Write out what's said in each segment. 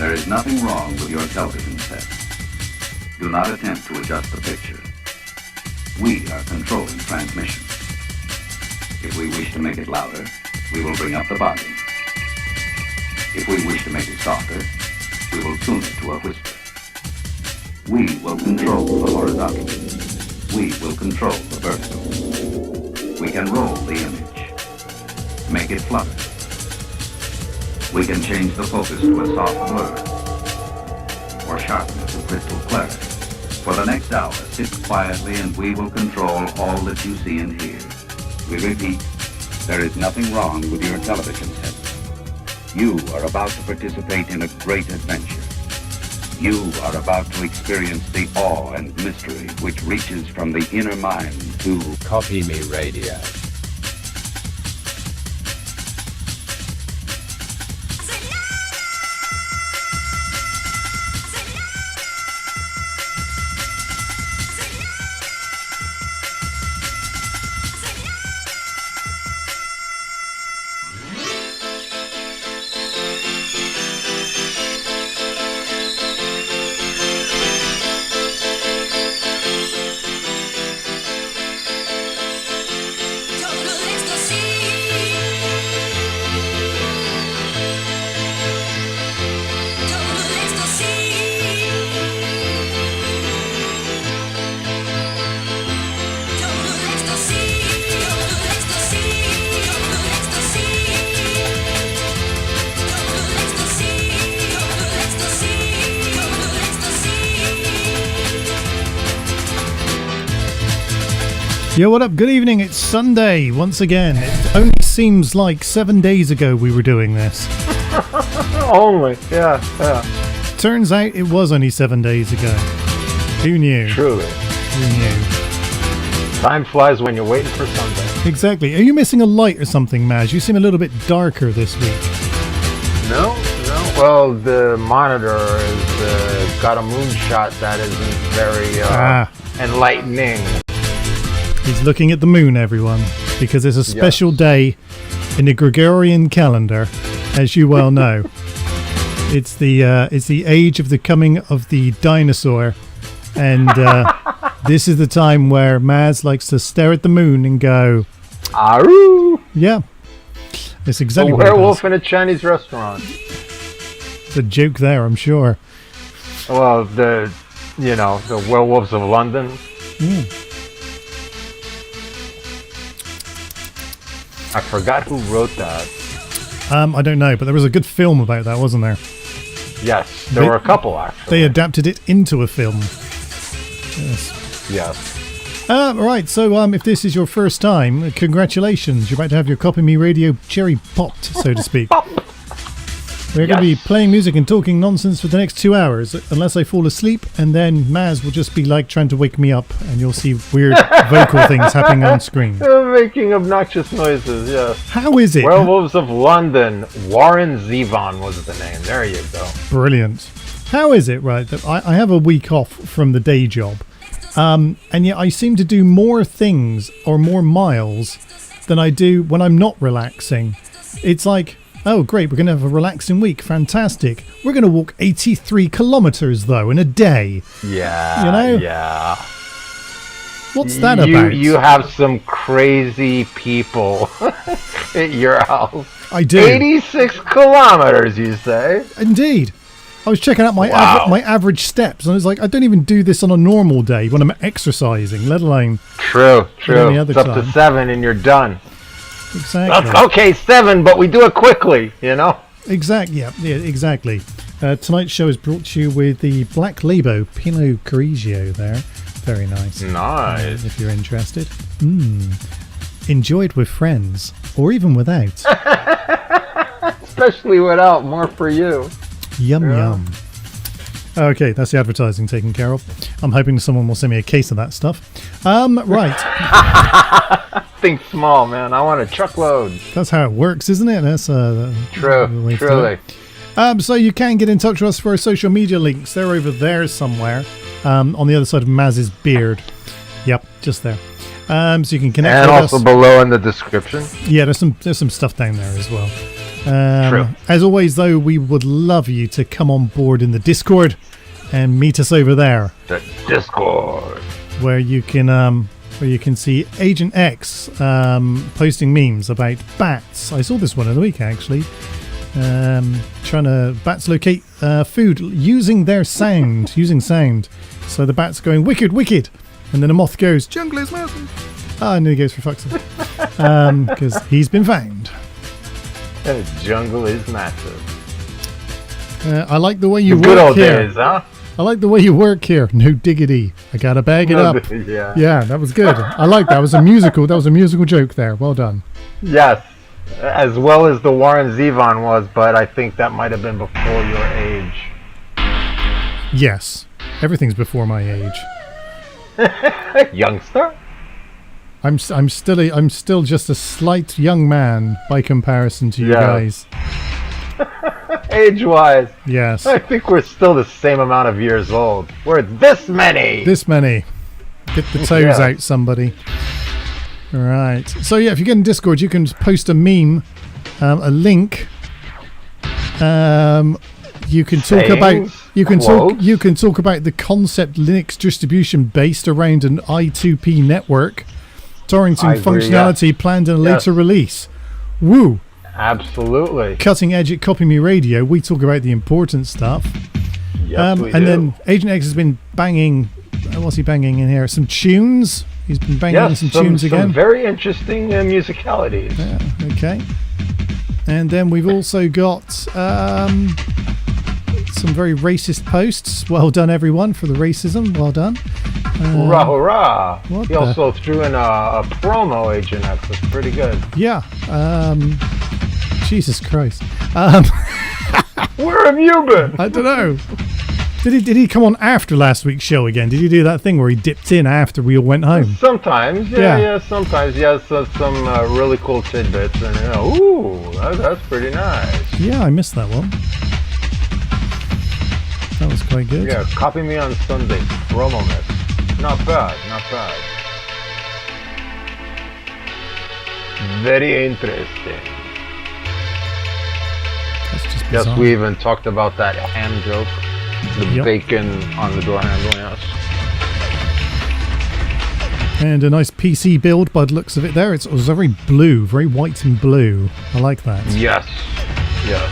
There is nothing wrong with your television set. Do not attempt to adjust the picture. We are controlling transmission. If we wish to make it louder, we will bring up the volume. If we wish to make it softer, we will tune it to a whisper. We will control the horizontal. We will control the vertical. We can roll the image, make it flutter. We can change the focus to a soft blur, or sharpen it to crystal clarity. For the next hour, sit quietly and we will control all that you see and hear. We repeat, there is nothing wrong with your television set. You are about to participate in a great adventure. You are about to experience the awe and mystery which reaches from the inner mind to Kopimi Radio. Yo, what up? Good evening. It's Sunday once again. It only seems like 7 days ago we were doing this. Only, yeah. Turns out it was only 7 days ago. Who knew? Truly. Who knew? Time flies when you're waiting for Sunday. Exactly. Are you missing a light or something, Maz? You seem a little bit darker this week. No. Well, the monitor has got a moonshot that isn't very enlightening. He's looking at the moon, everyone, because it's a special day in the Gregorian calendar, as you well know. It's the age of the coming of the dinosaur, and this is the time where Maz likes to stare at the moon and go, "Aru!" Yeah, it's exactly a what it werewolf does. in a Chinese restaurant. It's a joke there, I'm sure. Well, the werewolves of London. I forgot who wrote that. I don't know, but there was a good film about that, wasn't there? Yes, there were a couple actually. They adapted it into a film. Yes. Right, so if this is your first time, congratulations. You're about to have your Kopimi Radio cherry popped, so to speak. We're going to be playing music and talking nonsense for the next 2 hours, unless I fall asleep, and then Maz will just be like trying to wake me up, and you'll see weird vocal things happening on screen. Making obnoxious noises, yes. How is it? Werewolves of London. Warren Zevon was the name. There you go. Brilliant. How is it, right, that I have a week off from the day job, and yet I seem to do more things or more miles than I do when I'm not relaxing. It's like, oh, great, we're going to have a relaxing week. Fantastic. We're going to walk 83 kilometers, though, in a day. Yeah. You know? Yeah. What's that about? You have some crazy people at your house. I do. 86 kilometers, you say? Indeed. I was checking out my average steps, and I was like, I don't even do this on a normal day when I'm exercising, let alone True. any other It's up time. to 7 and you're done. Exactly. Okay, 7, but we do it quickly, you know? Exactly. Yeah, exactly. Tonight's show is brought to you with the Black Label Pinot Grigio there. Very nice. Nice. If you're interested. Enjoy it with friends, or even without. Especially without, more for you. Yum. Okay, that's the advertising taken care of. I'm hoping someone will send me a case of that stuff. Right. Think small, man. I want a truckload. That's how it works, isn't it? That's True, truly. So you can get in touch with us for our social media links. They're over there somewhere, on the other side of Maz's beard. Yep, just there. So you can connect and with also us. below in the description. Yeah, there's some stuff down there as well. True. As always, though, we would love you to come on board in the Discord and meet us over there, The Discord. where you can see Agent X posting memes about bats. I saw this one in the week actually. Bats locate food using sound. So the bat's going wicked, wicked, and then a moth goes jungle is massive. And then he goes for fuck's sake, because he's been found. The jungle is massive. I like the way you Good work old here. days, huh? I like the way you work here. No diggity. I gotta bag it up. Yeah. Yeah, that was good. I like that. That was a musical joke there. Well done. Yes. As well as the Warren Zevon was, but I think that might have been before your age. Yes, everything's before my age. Youngster? I'm still just a slight young man by comparison to you guys. Age-wise, Yes. I think we're still the same amount of years old. We're this many! This many. Get the toes Yeah. out, somebody. Right. So yeah, if you get in Discord, you can post a meme, a link. You can talk about the concept Linux distribution based around an I2P network, torrenting I agree, functionality planned in a later release. Woo! Absolutely. Cutting edge at Copy Me Radio. We talk about the important stuff. Yes, we and do. then Agent X has been banging. What's he banging in here? Some tunes. He's been banging in some tunes again. Some very interesting musicalities. Yeah, okay. And then we've also got some very racist posts. Well done, everyone, for the racism. Well done. Hurrah, hurrah. what He the- also threw in a promo, Agent X. That's pretty good. Yeah. Jesus Christ. Where have you been? I don't know. Did he come on after last week's show again? Did he do that thing where he dipped in after we all went home? Sometimes, sometimes. He has some really cool tidbits, and that's pretty nice. Yeah, I missed that one. That was quite good. Yeah, copy me on Sunday. Promo mix. Not bad, not bad. Very interesting. That's just Yes, bizarre. we even talked about that ham joke. The Yep. bacon on the door handle, yes. And a nice PC build by the looks of it there. It's very blue, very white and blue. I like that. Yes, yes.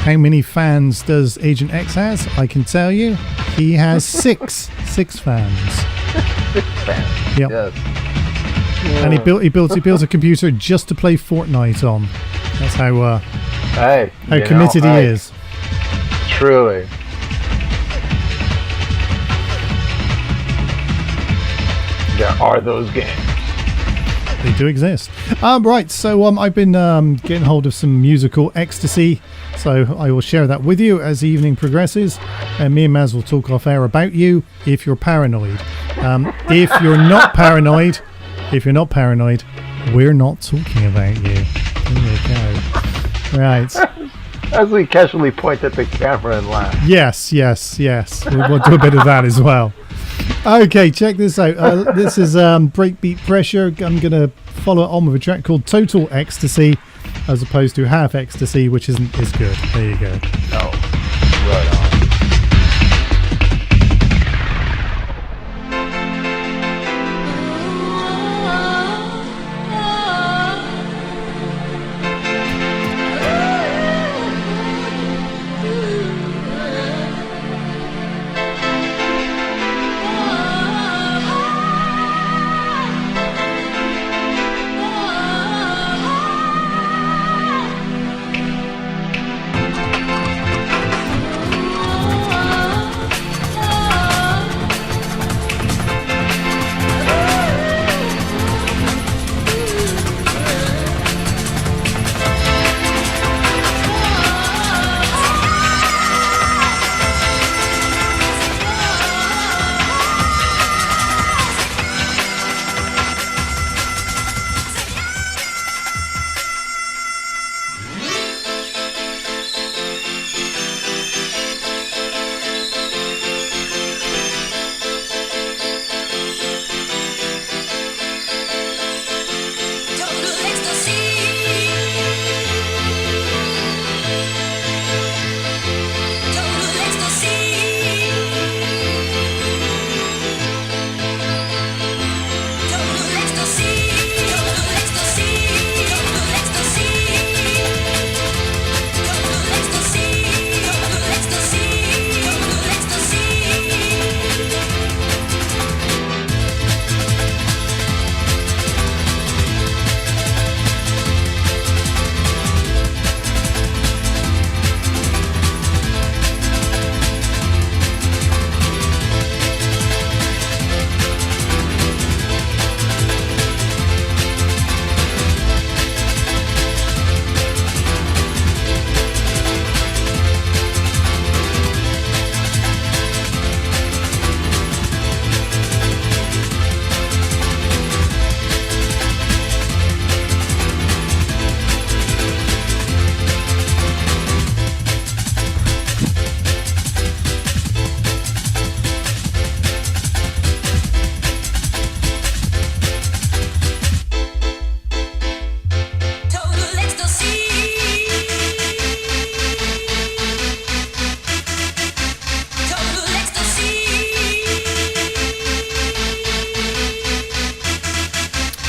How many fans does Agent X has? I can tell you. He has six fans. Yep. Yes. And he builds a computer just to play Fortnite on. That's how Hey, you committed know, he hey, is. Truly. There are those games. They do exist. Right, so I've been getting hold of some musical ecstasy, so I will share that with you as the evening progresses. And me and Maz will talk off air about you if you're paranoid. If you're not paranoid, we're not talking about you. There you go. Right. As we casually point at the camera and laugh. Yes. We'll do a bit of that as well. Okay, check this out. This is Breakbeat Pressure. I'm going to follow it on with a track called Total Ecstasy, as opposed to Half Ecstasy, which isn't as good. There you go. No. Right on.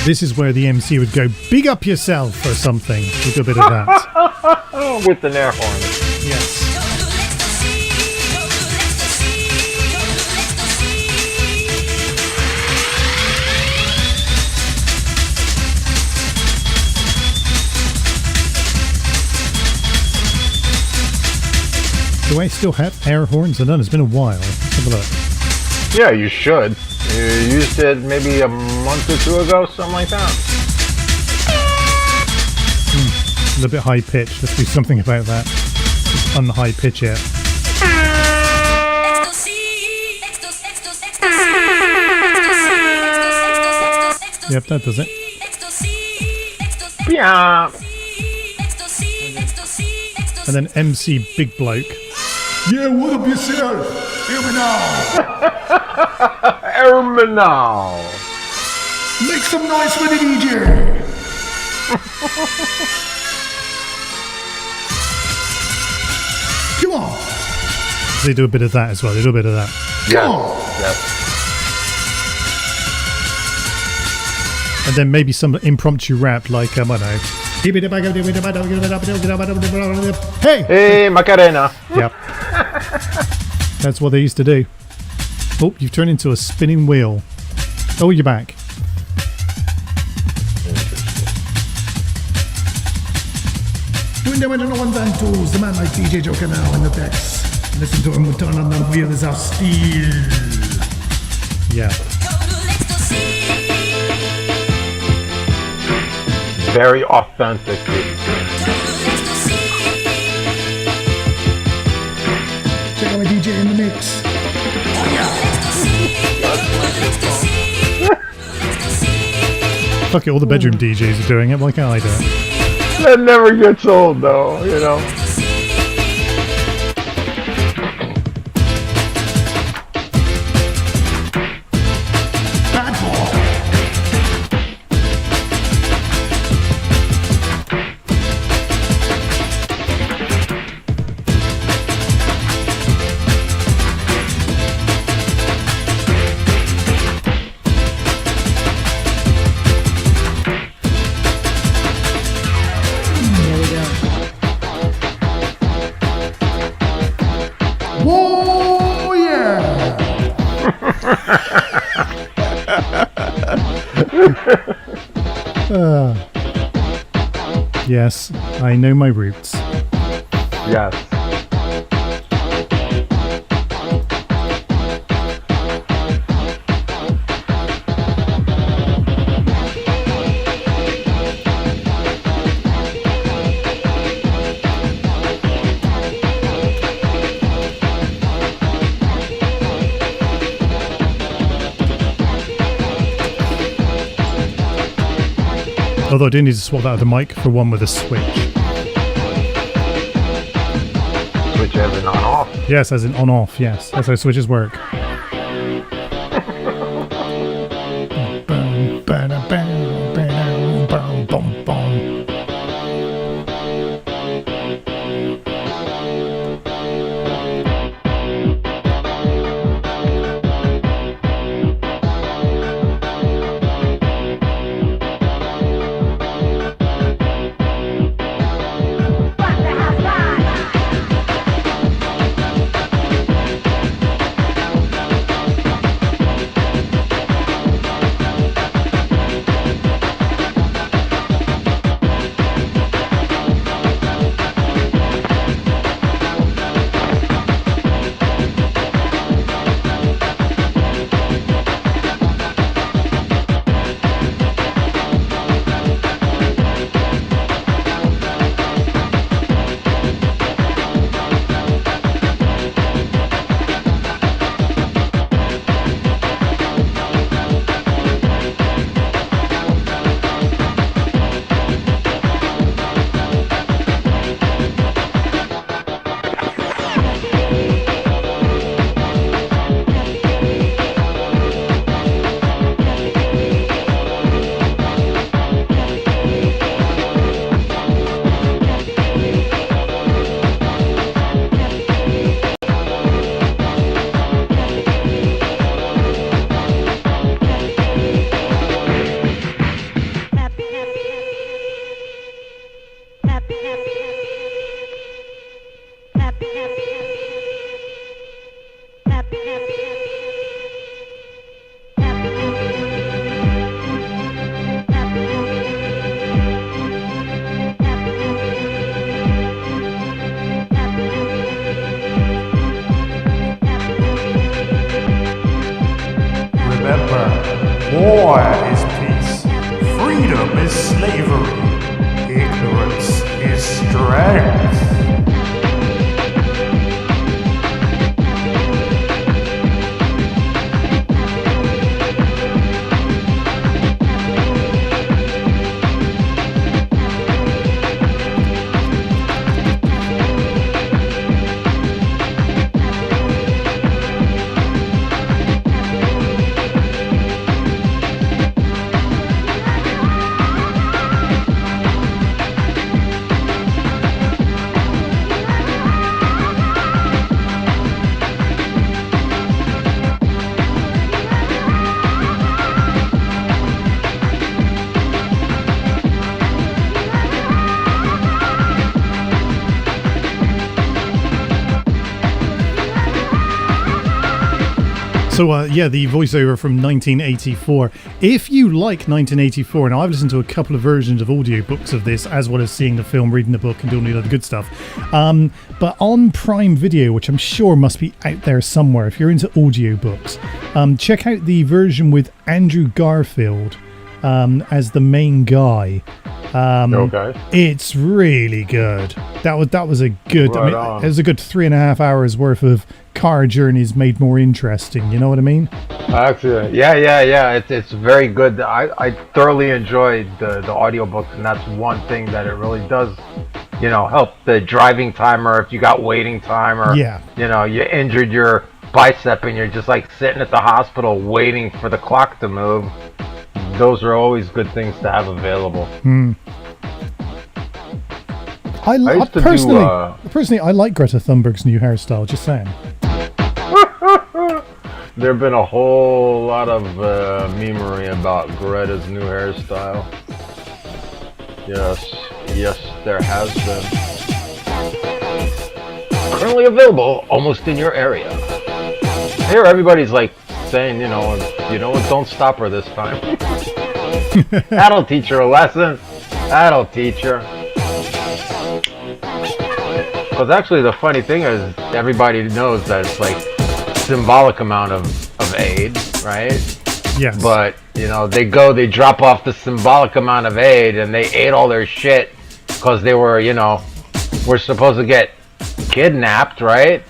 This is where the MC would go, big up yourself or something. We do a bit of that. With an air horn. Yes. Do I still have air horns? I don't know. It's been a while. Let's have a look. Yeah, you should. You used it maybe a month or two ago, something like that. A little bit high pitch. Let's do something about that. Just unhigh pitch it. Yep, that does it. Yeah. And then MC Big Bloke. Yeah, what up yourself? Hear me now. Terminal. Make some noise for the DJ. Come on. They do a bit of that as well. They do a bit of that. Yes. Yes. And then maybe some impromptu rap like, I don't know. Hey! Hey, Macarena. Yep. That's what they used to do. Oh, you've turned into a spinning wheel. Oh, you're back. When they went on the ones and twos, the man like DJ Joker now in the decks. Listen to him with turn on the wheels of steel. Yeah. Very authentic. Check out my DJ in the mix. Fuck it, all the bedroom DJs are doing it. Why can't I do it? That never gets old, though, you know. Bad boy. There we go. Whoa, yeah. Yes, I know my roots. Yes. Although I do need to swap that other mic for one with a switch. Switch as an on-off. Yes, as in on-off, yes. That's how switches work. War is peace. Freedom is slavery. Ignorance is strength. So, yeah, the voiceover from 1984. If you like 1984, now I've listened to a couple of versions of audiobooks of this, as well as seeing the film, reading the book, and doing all the other good stuff. But on Prime Video, which I'm sure must be out there somewhere, if you're into audiobooks, check out the version with Andrew Garfield as the main guy. Okay. It's really good. That was a good. Right I on. mean, it was a good 3.5 hours worth of car journeys made more interesting. You know what I mean? Actually, yeah. It's very good. I thoroughly enjoyed the audiobooks, and that's one thing that it really does, help the driving time, or if you got waiting time, or Yeah. You injured your bicep and you're just like sitting at the hospital waiting for the clock to move. Those are always good things to have available. I used to personally, I like Greta Thunberg's new hairstyle. Just saying. There have been a whole lot of memery about Greta's new hairstyle. Yes, there has been. Currently available almost in your area. Here, everybody's like saying, don't stop her this time. That'll teach her a lesson. That'll teach her. Because actually, the funny thing is, everybody knows that it's like symbolic amount of aid, right? Yes. But they drop off the symbolic amount of aid, and they ate all their shit because they were supposed to get kidnapped, right?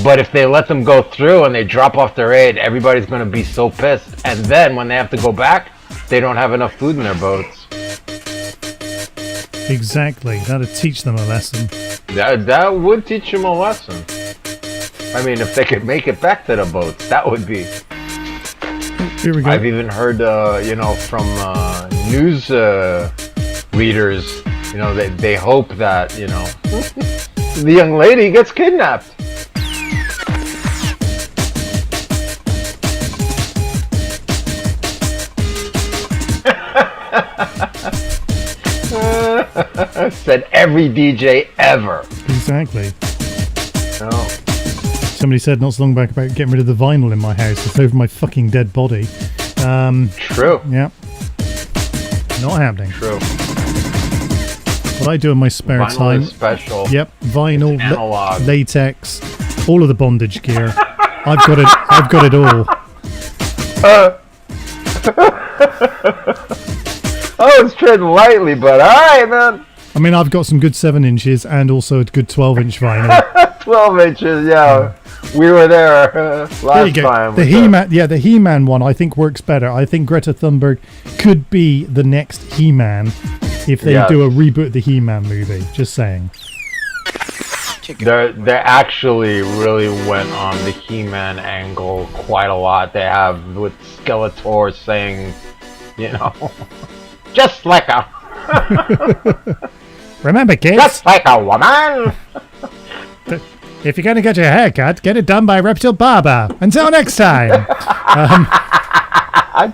But if they let them go through and they drop off their aid, everybody's going to be so pissed. And then when they have to go back, they don't have enough food in their boats. Exactly. That'd teach them a lesson. That would teach them a lesson. I mean, if they could make it back to the boats, that would be. Here we go. I've even heard, from news readers, they hope that, the young lady gets kidnapped. Said every DJ ever. Exactly. No. Somebody said not so long back about getting rid of the vinyl in my house. It's over my fucking dead body. True. Yeah. Not happening. True. What I do in my spare Vinyl time. is special. Yep. Vinyl, Analog. latex, all of the bondage gear. I've got it all. Oh, it's treading lightly, but alright, man. I mean, I've got some good 7 inches and also a good 12-inch vinyl. 12 inches, yeah. We were there last There you go. time. The He-Man, the He-Man one I think works better. I think Greta Thunberg could be the next He-Man if they do a reboot of the He-Man movie. Just saying. They actually really went on the He-Man angle quite a lot. They have with Skeletor saying, just like a... Remember, kids, just like a woman. if you're going to get your hair cut, get it done by a reptile barber. Until next time.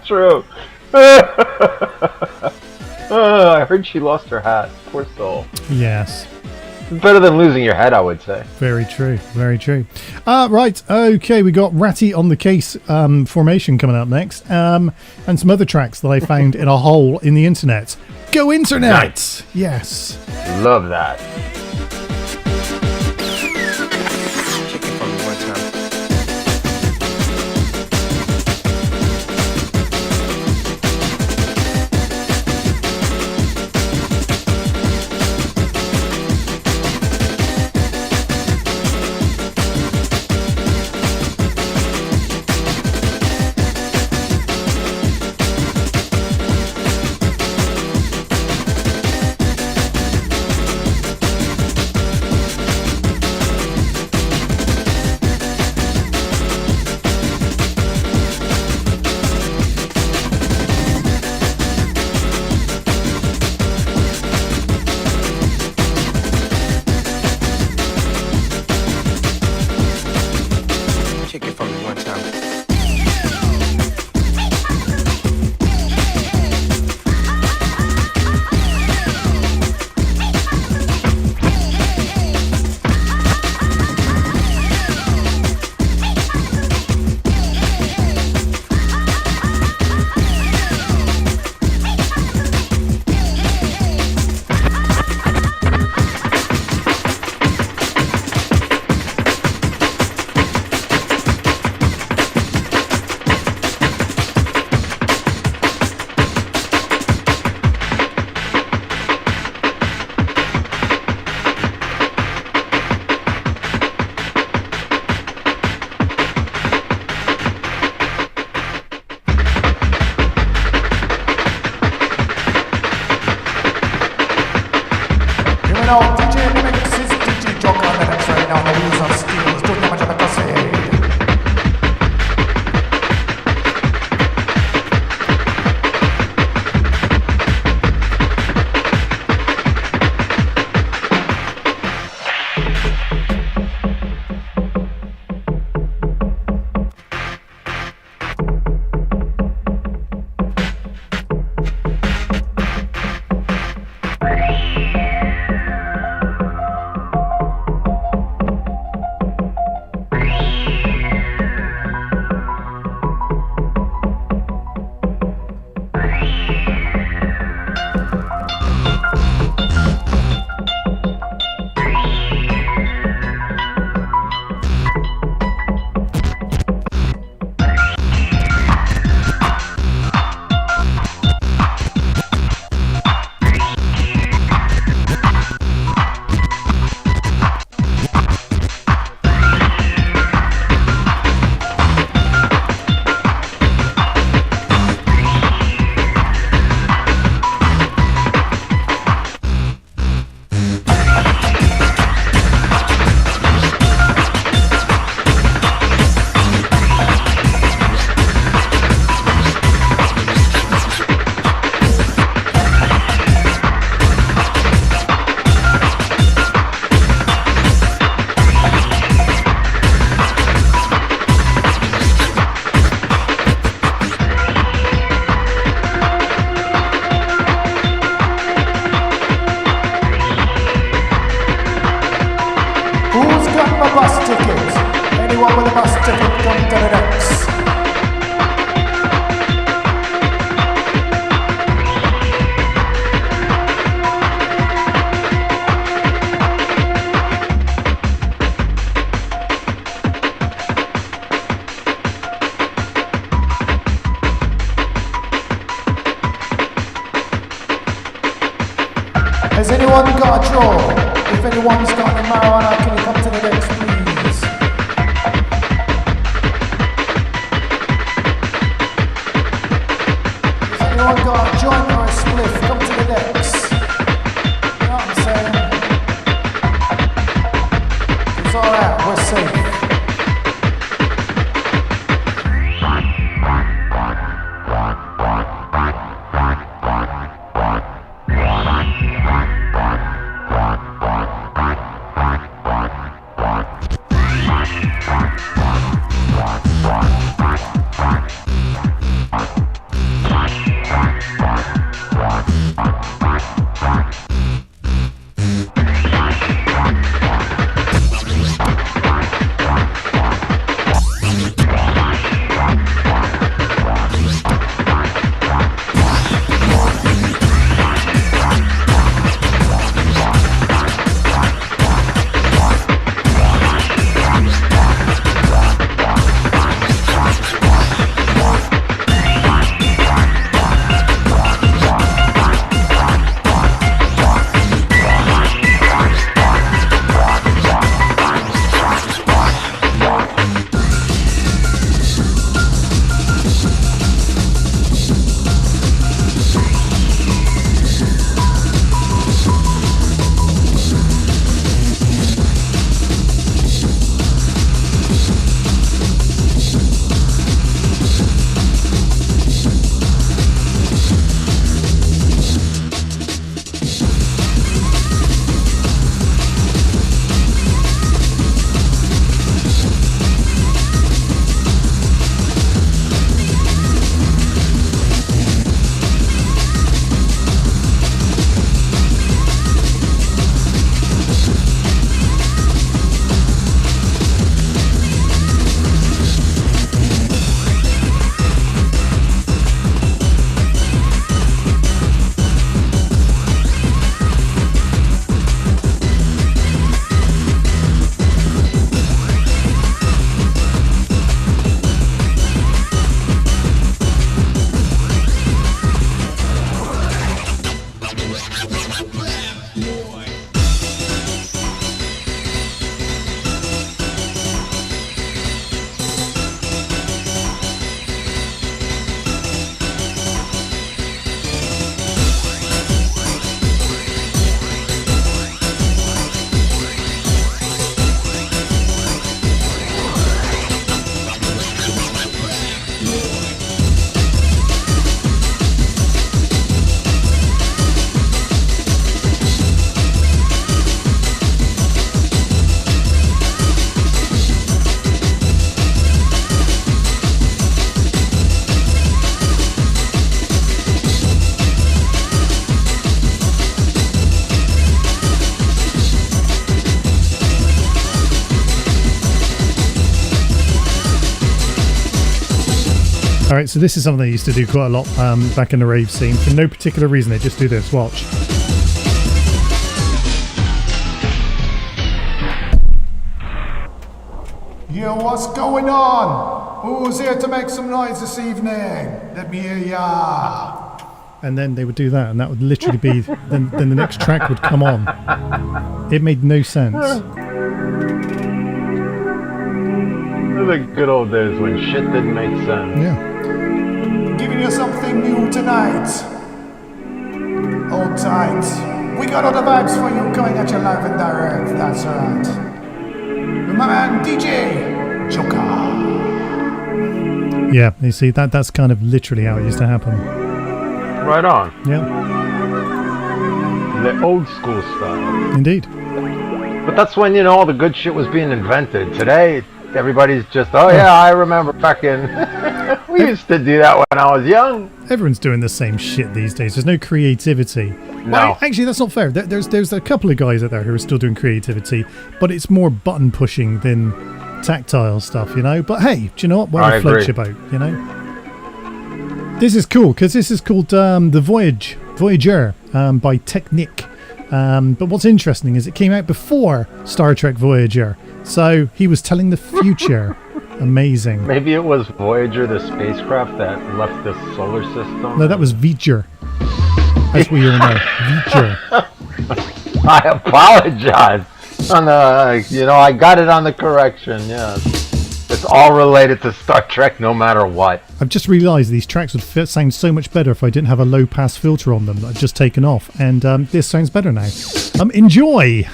True. I heard she lost her hat. Poor soul. Yes. It's better than losing your head, I would say. Very true. Very true. Right. Okay. We got Ratty on the Case formation coming up next, and some other tracks that I found in a hole in the internet. Go internet! Nice. Yes. Love that. Check it from one time. anyone starting marijuana, can you come to the decks, please? Has anyone got a joint or a spliff? Come to the decks. You know what I'm saying? It's alright, we're safe. Alright, so this is something they used to do quite a lot back in the rave scene. For no particular reason, they just do this. Watch. Yo, what's going on? Who's here to make some noise this evening? Let me hear ya. And then they would do that, and that would literally be... then the next track would come on. It made no sense. The good old days when shit didn't make sense. Yeah. Giving you something new tonight. Old times. We got other vibes for you coming at you live and direct. That's right. With my man DJ Joker. Yeah, you see, that's kind of literally how it used to happen. Right on. Yeah. The old school style. Indeed. But that's when, all the good shit was being invented. Today, everybody's just, oh yeah, I remember back in... we used to do that when I was young. Everyone's doing the same shit these days. There's no creativity. No. Well, actually, that's not fair. There's a couple of guys out there who are still doing creativity, but it's more button pushing than tactile stuff, But hey, do you know what? Whatever floats your boat, This is cool, because this is called The Voyager by Technic. But what's interesting is it came out before Star Trek Voyager, so he was telling the future. Amazing. Maybe it was Voyager, the spacecraft that left the solar system. No, that was Voyager. As we all know, Voyager. I apologize. On the, I got it on the correction. Yeah, it's all related to Star Trek, no matter what. I've just realised these tracks would sound so much better if I didn't have a low pass filter on them that I've just taken off, and this sounds better now. Enjoy.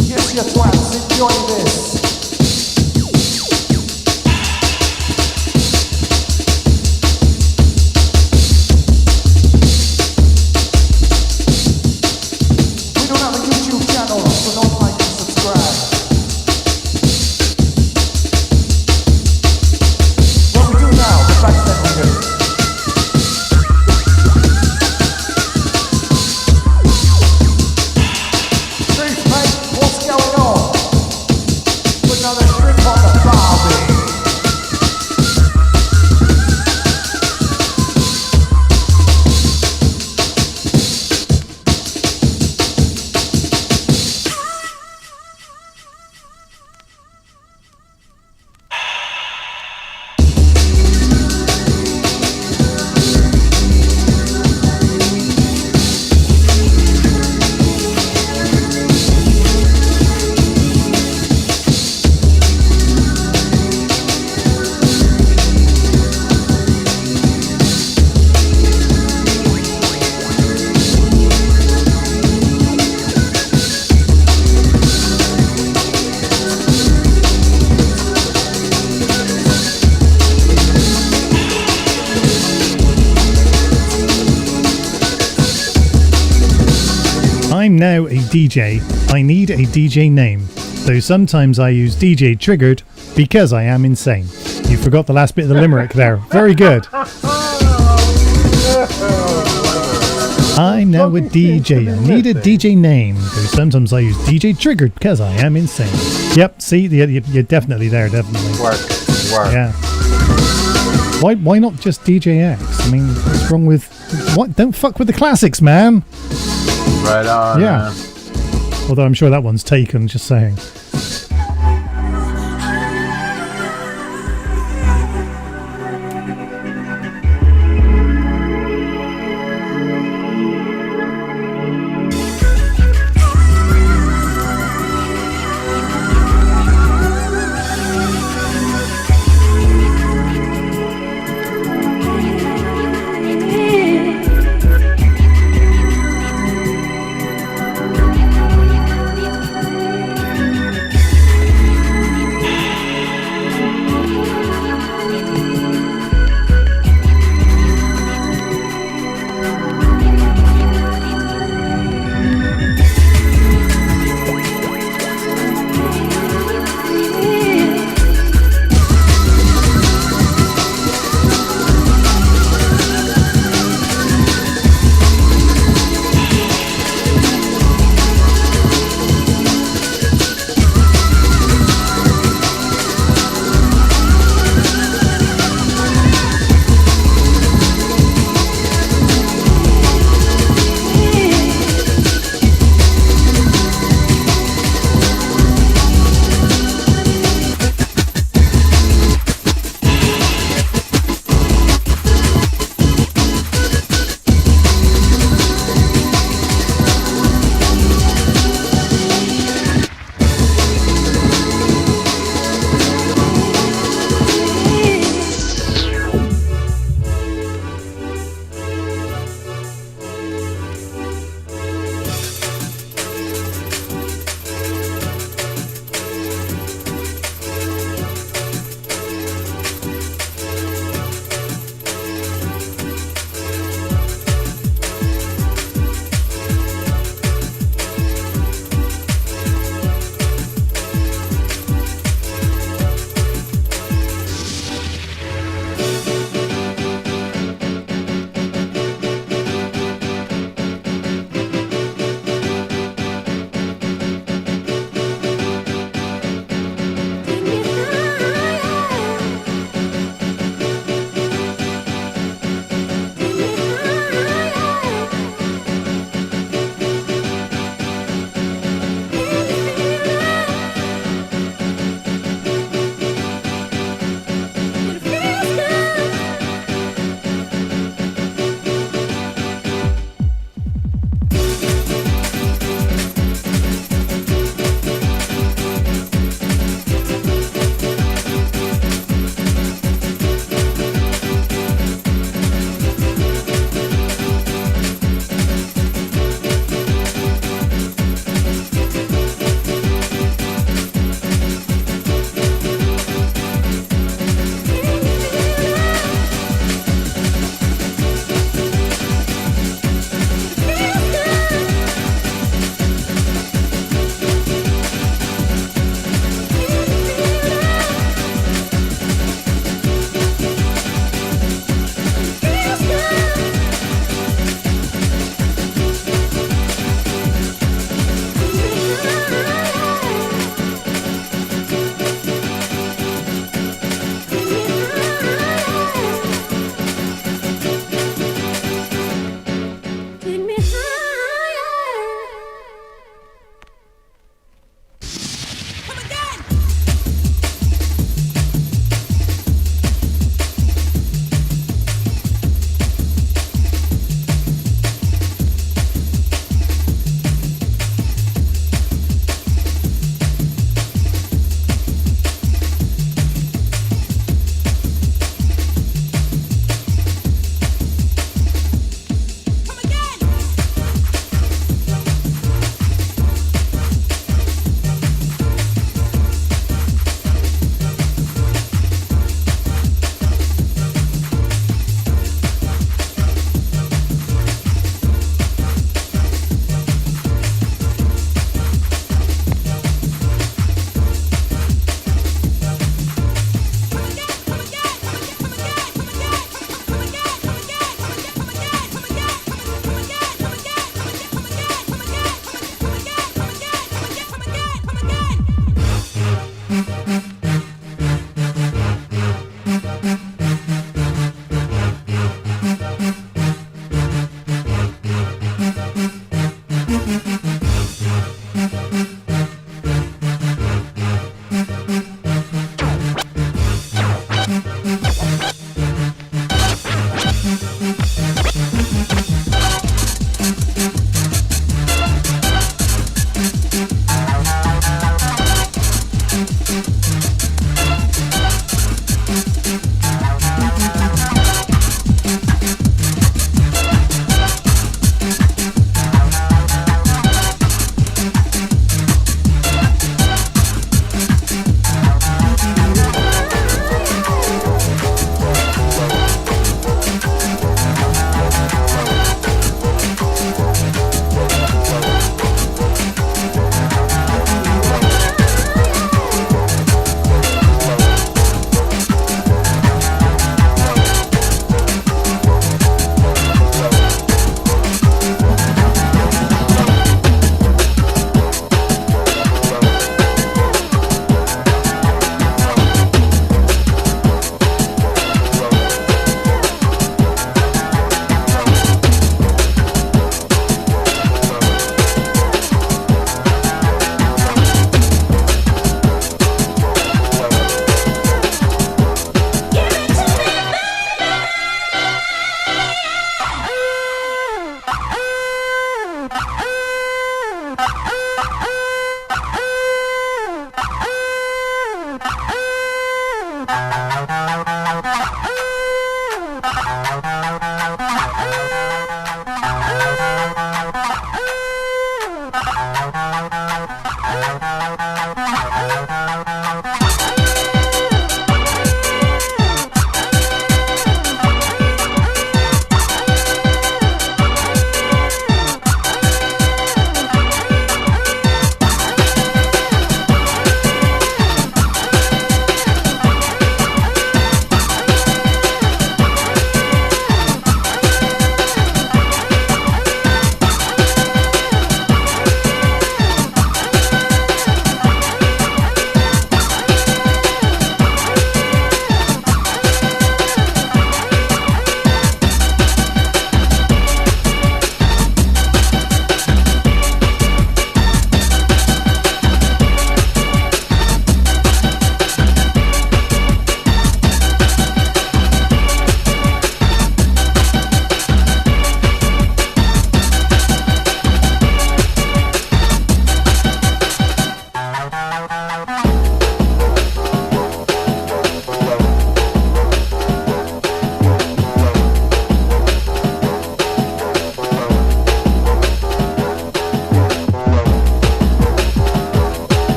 Yes, you twats, enjoy this. We don't have a YouTube channel, so don't like and subscribe. What we do now, the fact that we do. Street, mate, what's going on? Put another strip on the Barbie. I'm now a DJ. I need a DJ name, though sometimes I use DJ Triggered because I am insane. You forgot the last bit of the limerick there. Very good. I'm now a DJ. I need a DJ name, though sometimes I use DJ Triggered because I am insane. Yep, see, you're definitely there, definitely. Work. Yeah. Why not just DJ X? I mean, what's wrong with... What? Don't fuck with the classics, man. Right on. Yeah. Man. Although I'm sure that one's taken, just saying.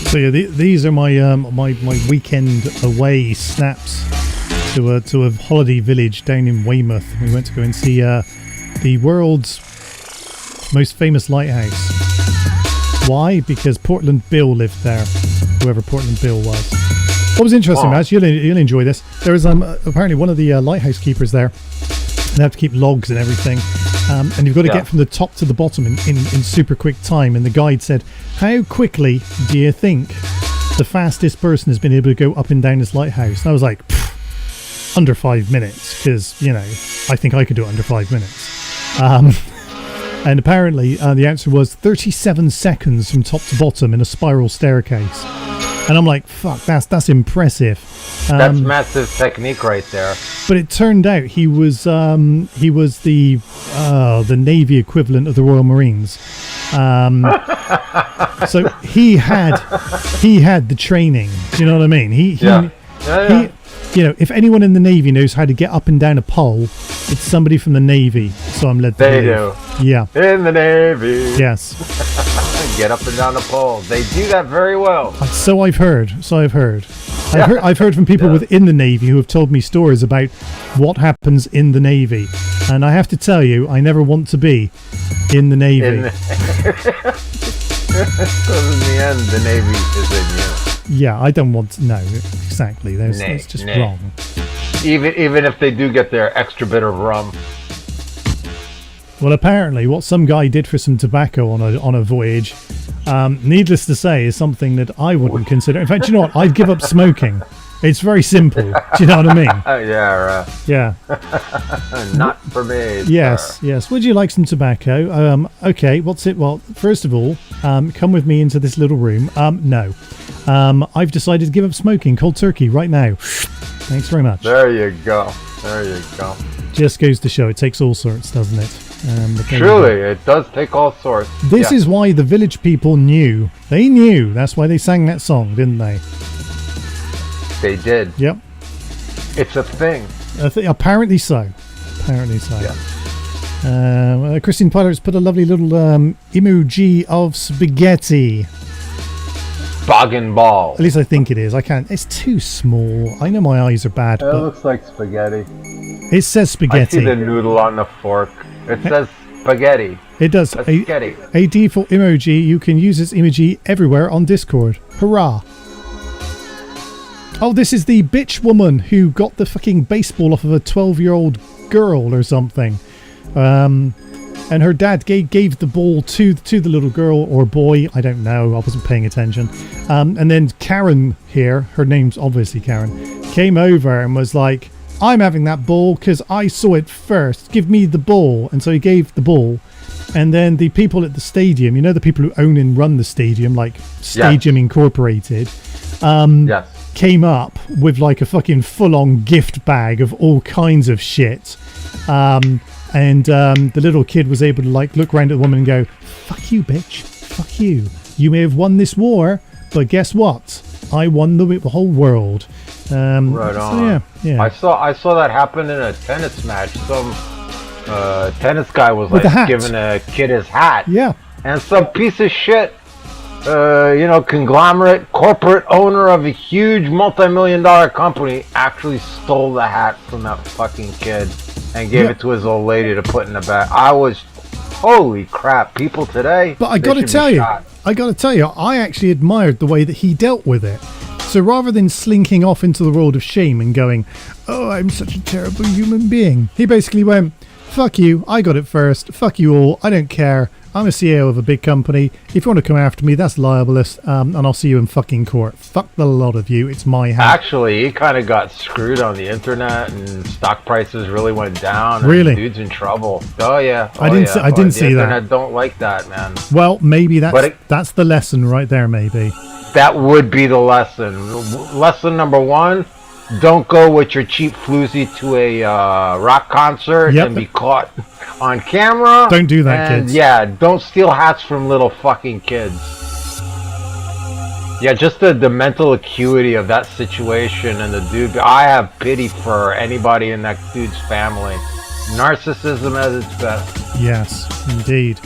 So yeah, these are my my weekend away snaps to a holiday village down in Weymouth. We went to go and see the world's most famous lighthouse. Why? Because Portland Bill lived there. Whoever Portland Bill was. What was interesting, Raz, you'll enjoy this. There was apparently one of the lighthouse keepers there. They have to keep logs and everything. And you've got to get from the top to the bottom in super quick time. And the guide said, how quickly do you think the fastest person has been able to go up and down this lighthouse? And I was like, under 5 minutes, because, you know, I think I could do it under 5 minutes. And apparently the answer was 37 seconds from top to bottom in a spiral staircase. And I'm like, fuck, that's impressive. That's massive technique right there. But it turned out he was the Navy equivalent of the Royal Marines. So he had the training. Do you know what I mean? He you know, if anyone in the Navy knows how to get up and down a pole, it's somebody from the Navy. So I'm led to believe. They do. Yeah. In the Navy. Yes. Get up and down a pole. They do that very well. So I've heard. I've heard from people within the Navy who have told me stories about what happens in the Navy. And I have to tell you, I never want to be in the Navy. Because in the end, the Navy is in you. Yeah, I don't want to. No, exactly. It's just wrong. Even if they do get their extra bit of rum. Well, apparently, what some guy did for some tobacco on a voyage, needless to say, is something that I wouldn't consider. In fact, you know what? I'd give up smoking. It's very simple. Do you know what I mean? Yeah, right. Yeah. Not for me. Yes, sir. yes. Would you like some tobacco? Okay. What's it? Well, first of all, come with me into this little room. No. I've decided to give up smoking cold turkey right now. Thanks very much. There you go. There you go. Just goes to show it takes all sorts, doesn't it? But there you Truly, go. it does take all sorts. This Yeah. is why the village people knew. They knew. That's why they sang that song, didn't they? They did. Yep. It's a thing. Apparently so. Apparently so. Yeah. Christine Pilar's put a lovely little emoji of spaghetti. Boggin ball. At least I think it is. I can't. It's too small. I know my eyes are bad, It but looks like spaghetti. it says I see the spaghetti. noodle on the fork. It says spaghetti. It does. That's A, spaghetti. a default emoji. You can use this emoji everywhere on Discord. Hurrah! Oh, this is the bitch woman who got the fucking baseball off of a 12-year-old girl or something. And her dad gave the ball to the little girl or boy. I don't know. I wasn't paying attention. And then Karen here, her name's obviously Karen, came over and was like, I'm having that ball because I saw it first. Give me the ball. And so he gave the ball. And then the people at the stadium, you know, the people who own and run the stadium, like Stadium Incorporated, Yes. came up with like a fucking full-on gift bag of all kinds of shit. And the little kid was able to like look around at the woman and go, fuck you, bitch. Fuck you. You may have won this war, but guess what? I won the whole world. Right so on. yeah. I saw that happen in a tennis match. Some tennis guy was With the hat. like giving a kid his hat. Yeah. And some piece of shit, conglomerate corporate owner of a huge multi-million-dollar company actually stole the hat from that fucking kid and gave it to his old lady to put in the bag. I was, holy crap, people today. But I they got to should be tell you, shot. I actually admired the way that he dealt with it. So rather than slinking off into the world of shame and going, oh, I'm such a terrible human being, he basically went, fuck you, I got it first, fuck you all, I don't care, I'm a CEO of a big company, if you want to come after me, that's libelous, and I'll see you in fucking court. Fuck the lot of you, it's my hat. Actually, he kind of got screwed on the internet, and stock prices really went down. And Really? dude's in trouble. Oh yeah. I didn't see The that. internet don't like that, man. Well, maybe But that's the lesson right there, maybe. That would be the lesson. Lesson number one: don't go with your cheap floozy to a rock concert Yep. and be caught on camera. Don't do that, and kids. Yeah, don't steal hats from little fucking kids. Yeah, just the mental acuity of that situation and the dude. I have pity for anybody in that dude's family. Narcissism at its best. Yes, indeed.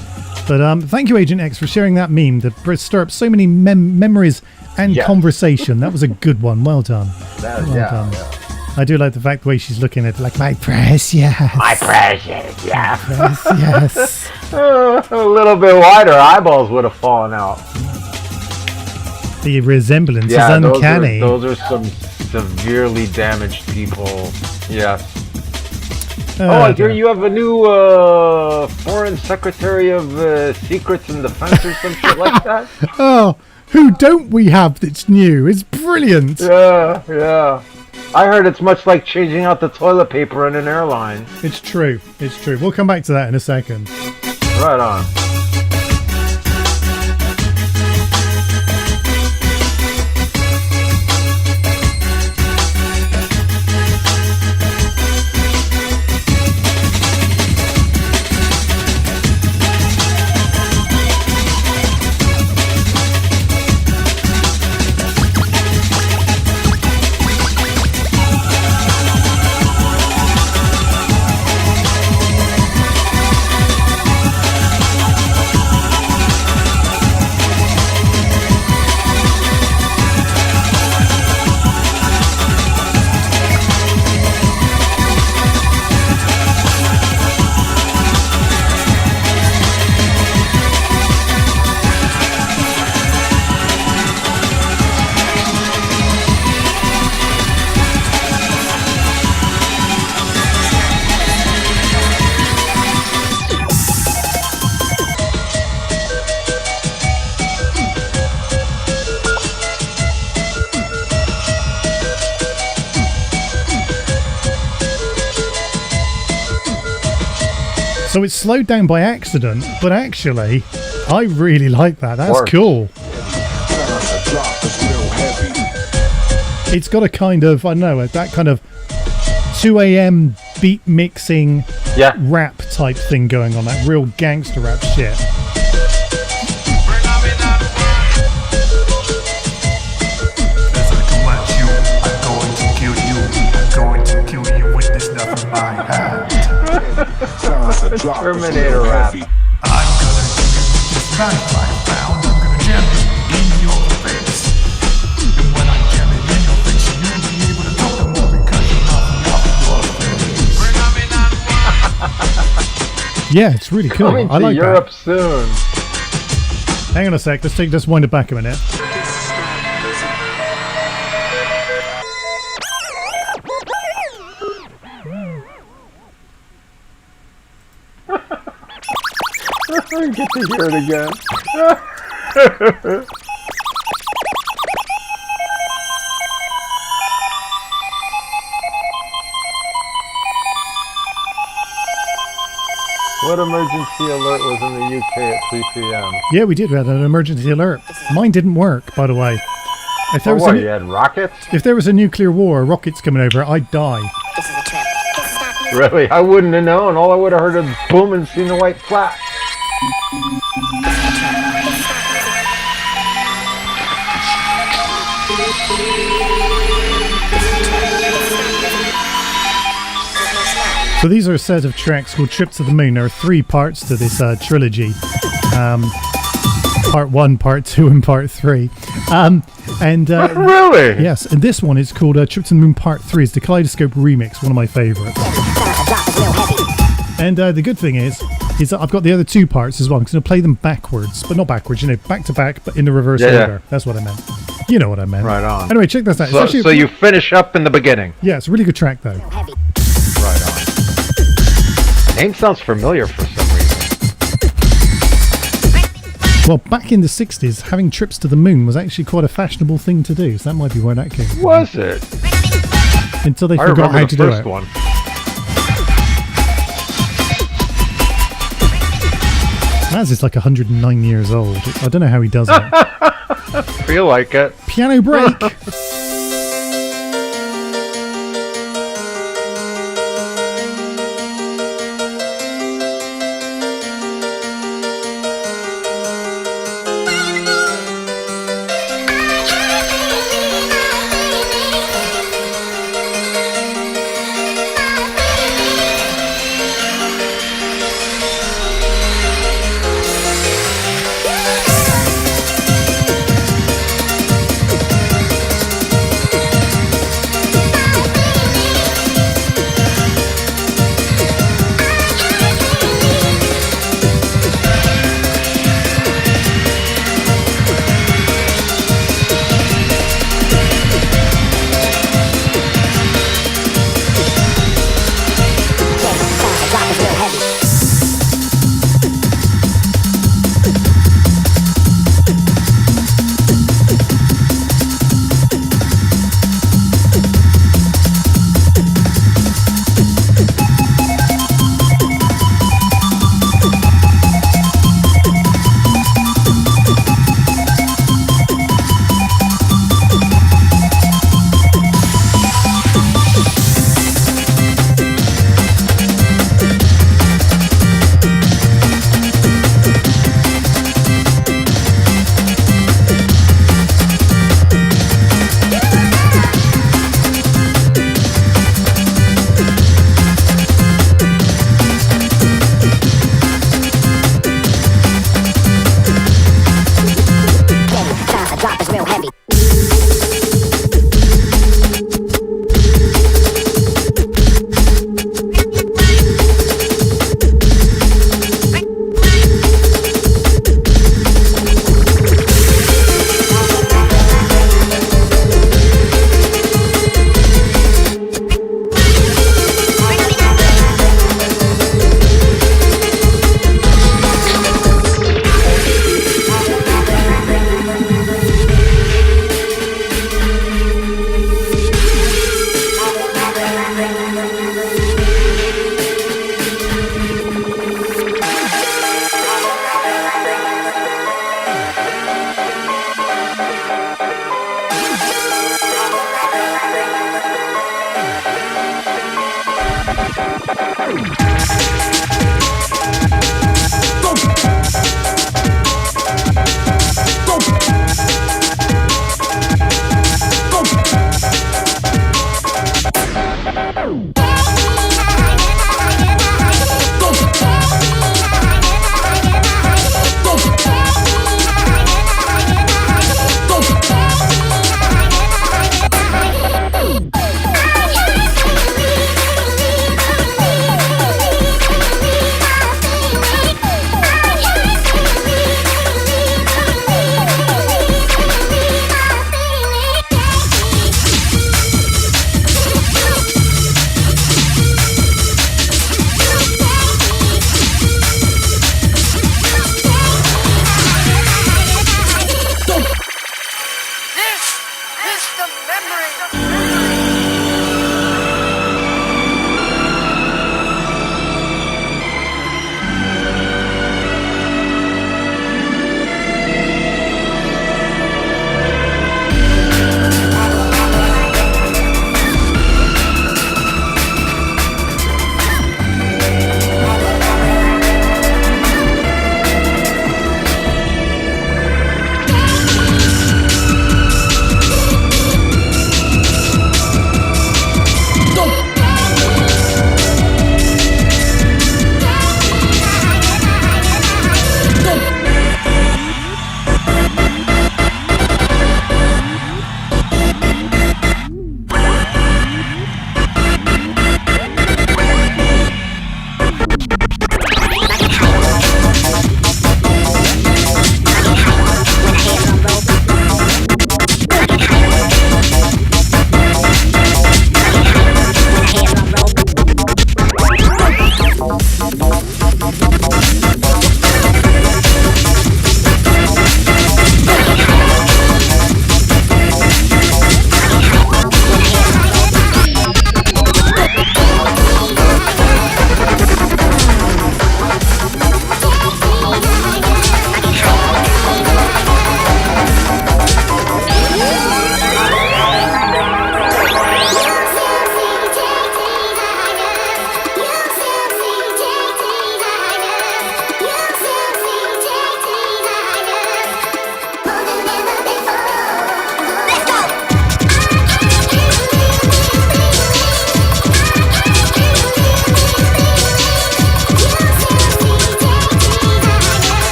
But thank you, Agent X, for sharing that meme that stirred up so many memories and Yes. conversation. That was a good one. Well done. That, Well yeah, done. yeah. I do like the fact the way she's looking at it, like, my precious. My precious, yeah. Yes. A little bit wider, eyeballs would have fallen out. The resemblance Yeah, is uncanny. Those are some severely damaged people. Yes. I hear you have a new Foreign Secretary of Secrets and Defense or some shit like that. Oh, who don't we have that's new? It's brilliant. Yeah, yeah. I heard it's much like changing out the toilet paper in an airline. It's true. It's true. We'll come back to that in a second. Right on. So it's slowed down by accident, but actually, I really like that. That's Works. cool. It's got a kind of, I don't know, that kind of 2 a.m. beat mixing Yeah. rap type thing going on, that real gangster rap shit. As I come at you, I'm going to kill you. I'm going to kill you with this knife in my hand. Terminator rap. I'm gonna kill you with this knife I found. I'm gonna jam it in your face. And when I jam it in your face, you won't be able to talk no more because you're knocking off your face. Yeah, it's really cool. Coming I to like Europe soon. that. Hang on a sec. Let's wind it back a minute. I get to hear it again. What emergency alert was in the UK at 3 p.m.? Yeah, we did. We had an emergency alert. Mine didn't work, by the way. If there Oh, was what, a, you had rockets? if there was a nuclear war, rockets coming over, I'd die. Really? I wouldn't have known. All I would have heard is boom and seen the white flash. So these are a set of tracks called Trip to the Moon. There are 3 parts to this trilogy. Part 1, Part 2, and Part 3. Really? Yes, and this one is called Trip to the Moon Part 3. It's the Kaleidoscope remix, one of my favourites. And the good thing is that I've got the other 2 parts as well. I'm going to play them backwards, but not backwards, back to back, but in the reverse Yeah, order. That's what I meant. You know what I meant. Right on. Anyway, check this out. It's So, actually so you finish up in the beginning. yeah, it's a really good track though. Right on. Name sounds familiar for some reason. Well, back in the 60s, having trips to the moon was actually quite a fashionable thing to do, so that might be where that came from. Was it? Until they I forgot remember how the to do first it. one. Maz is like 109 years old. I don't know how he does it. Feel like it. Piano break!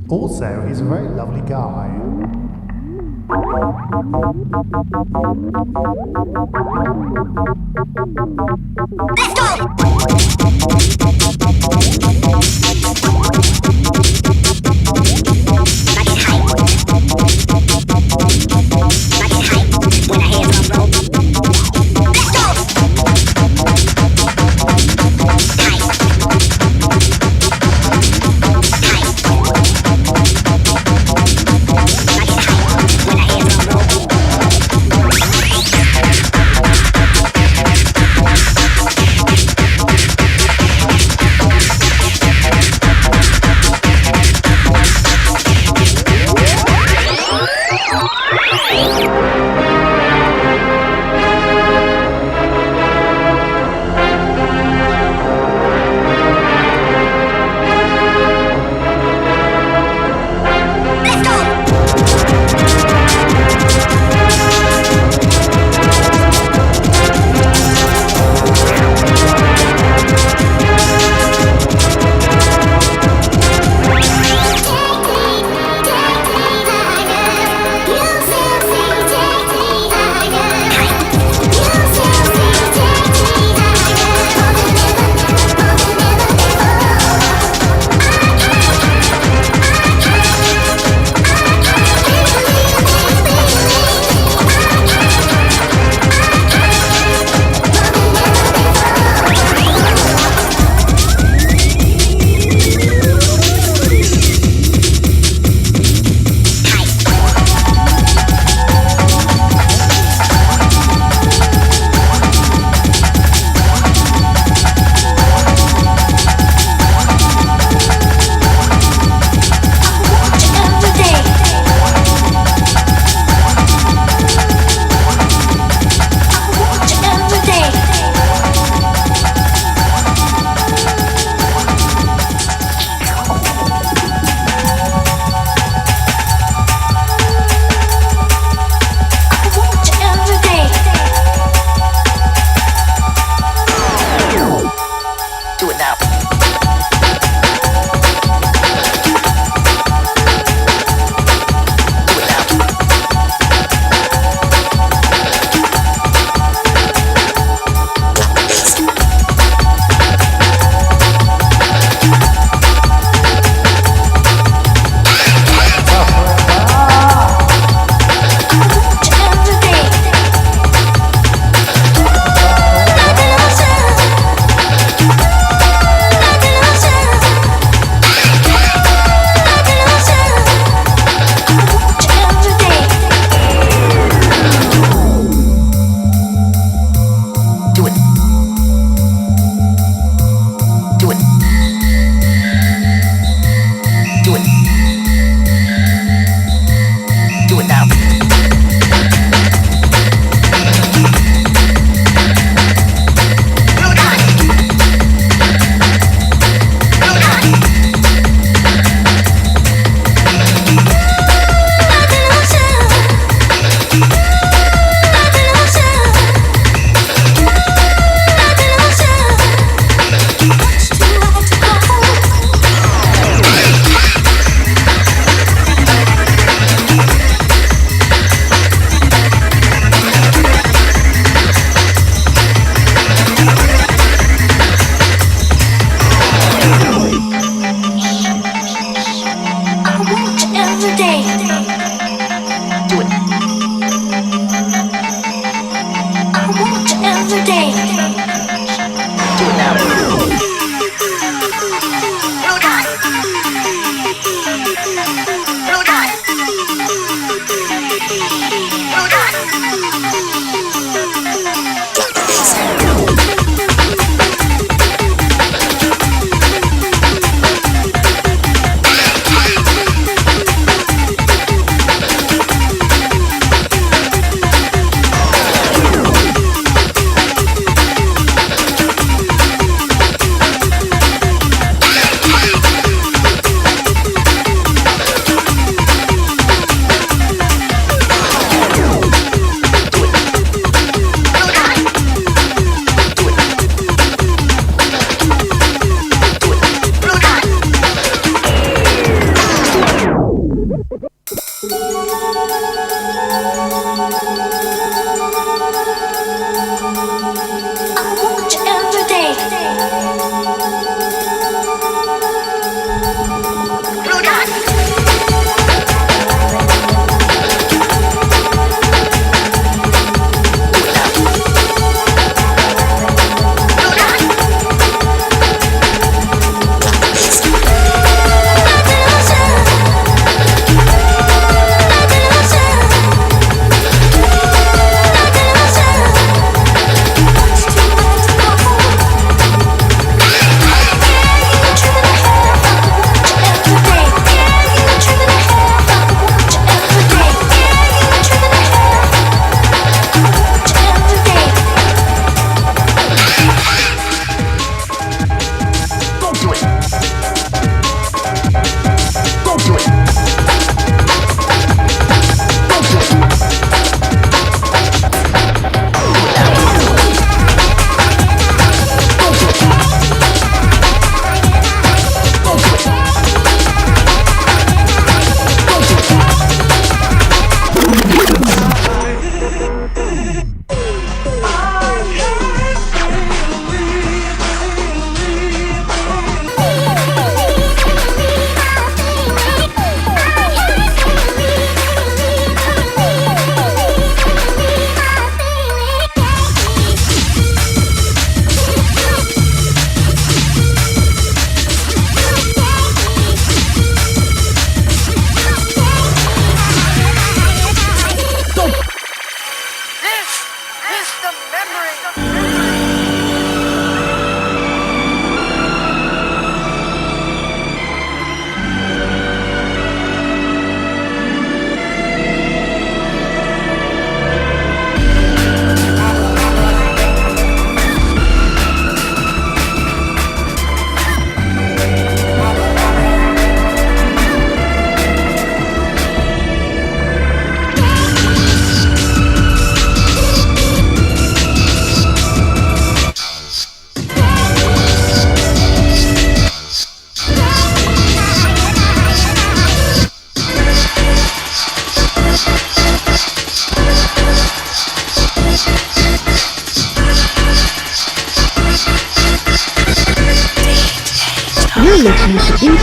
Also, he's a very lovely guy.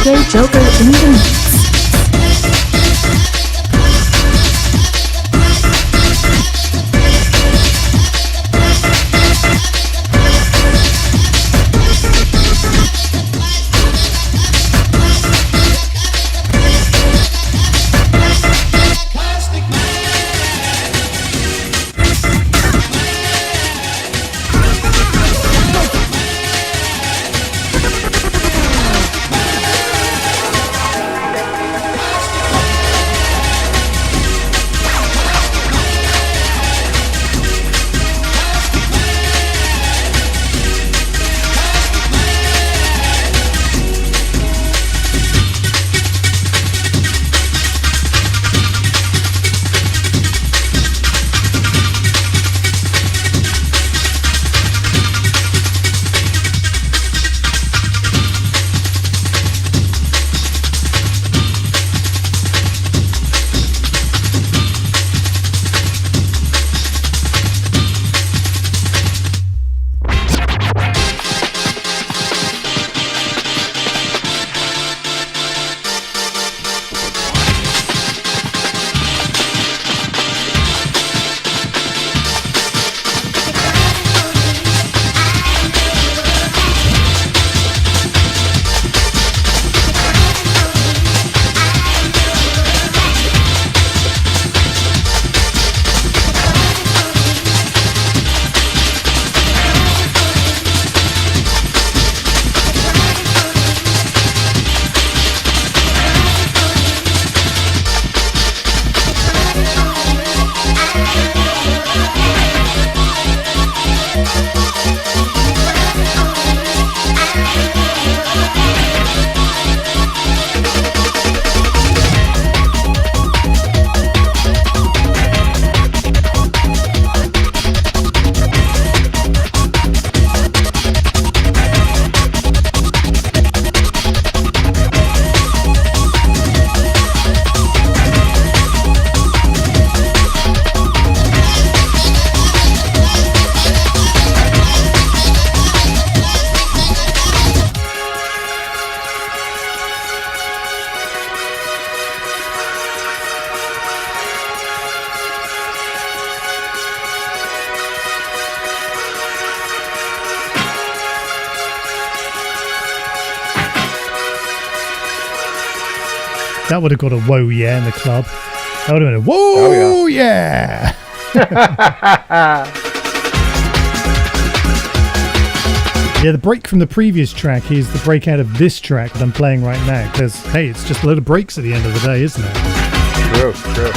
DJ Joker in the mix. That would have got a whoa yeah in the club. That would have been a whoa yeah. Yeah, the break from the previous track is the break out of this track that I'm playing right now. Because, hey, it's just a load of breaks at the end of the day, isn't it? True, true.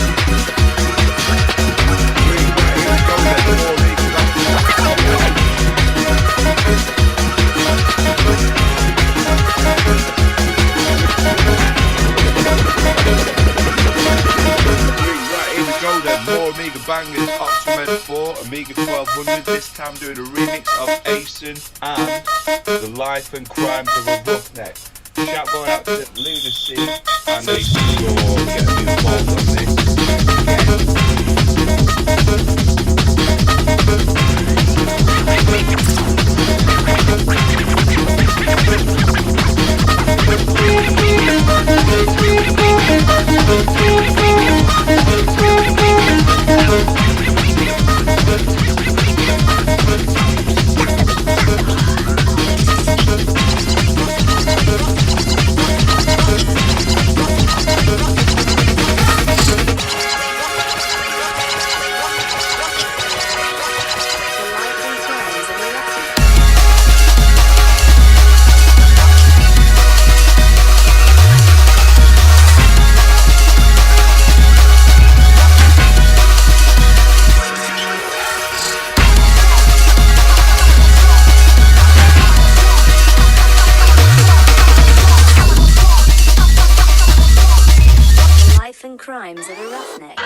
More Amiga bangers up to Med 4, Amiga 1200, this time doing a remix of Asen and The Life and Crimes of a Roughneck. Shout going out to Lunacy and Asen, you're getting involved on Crimes of a Roughneck.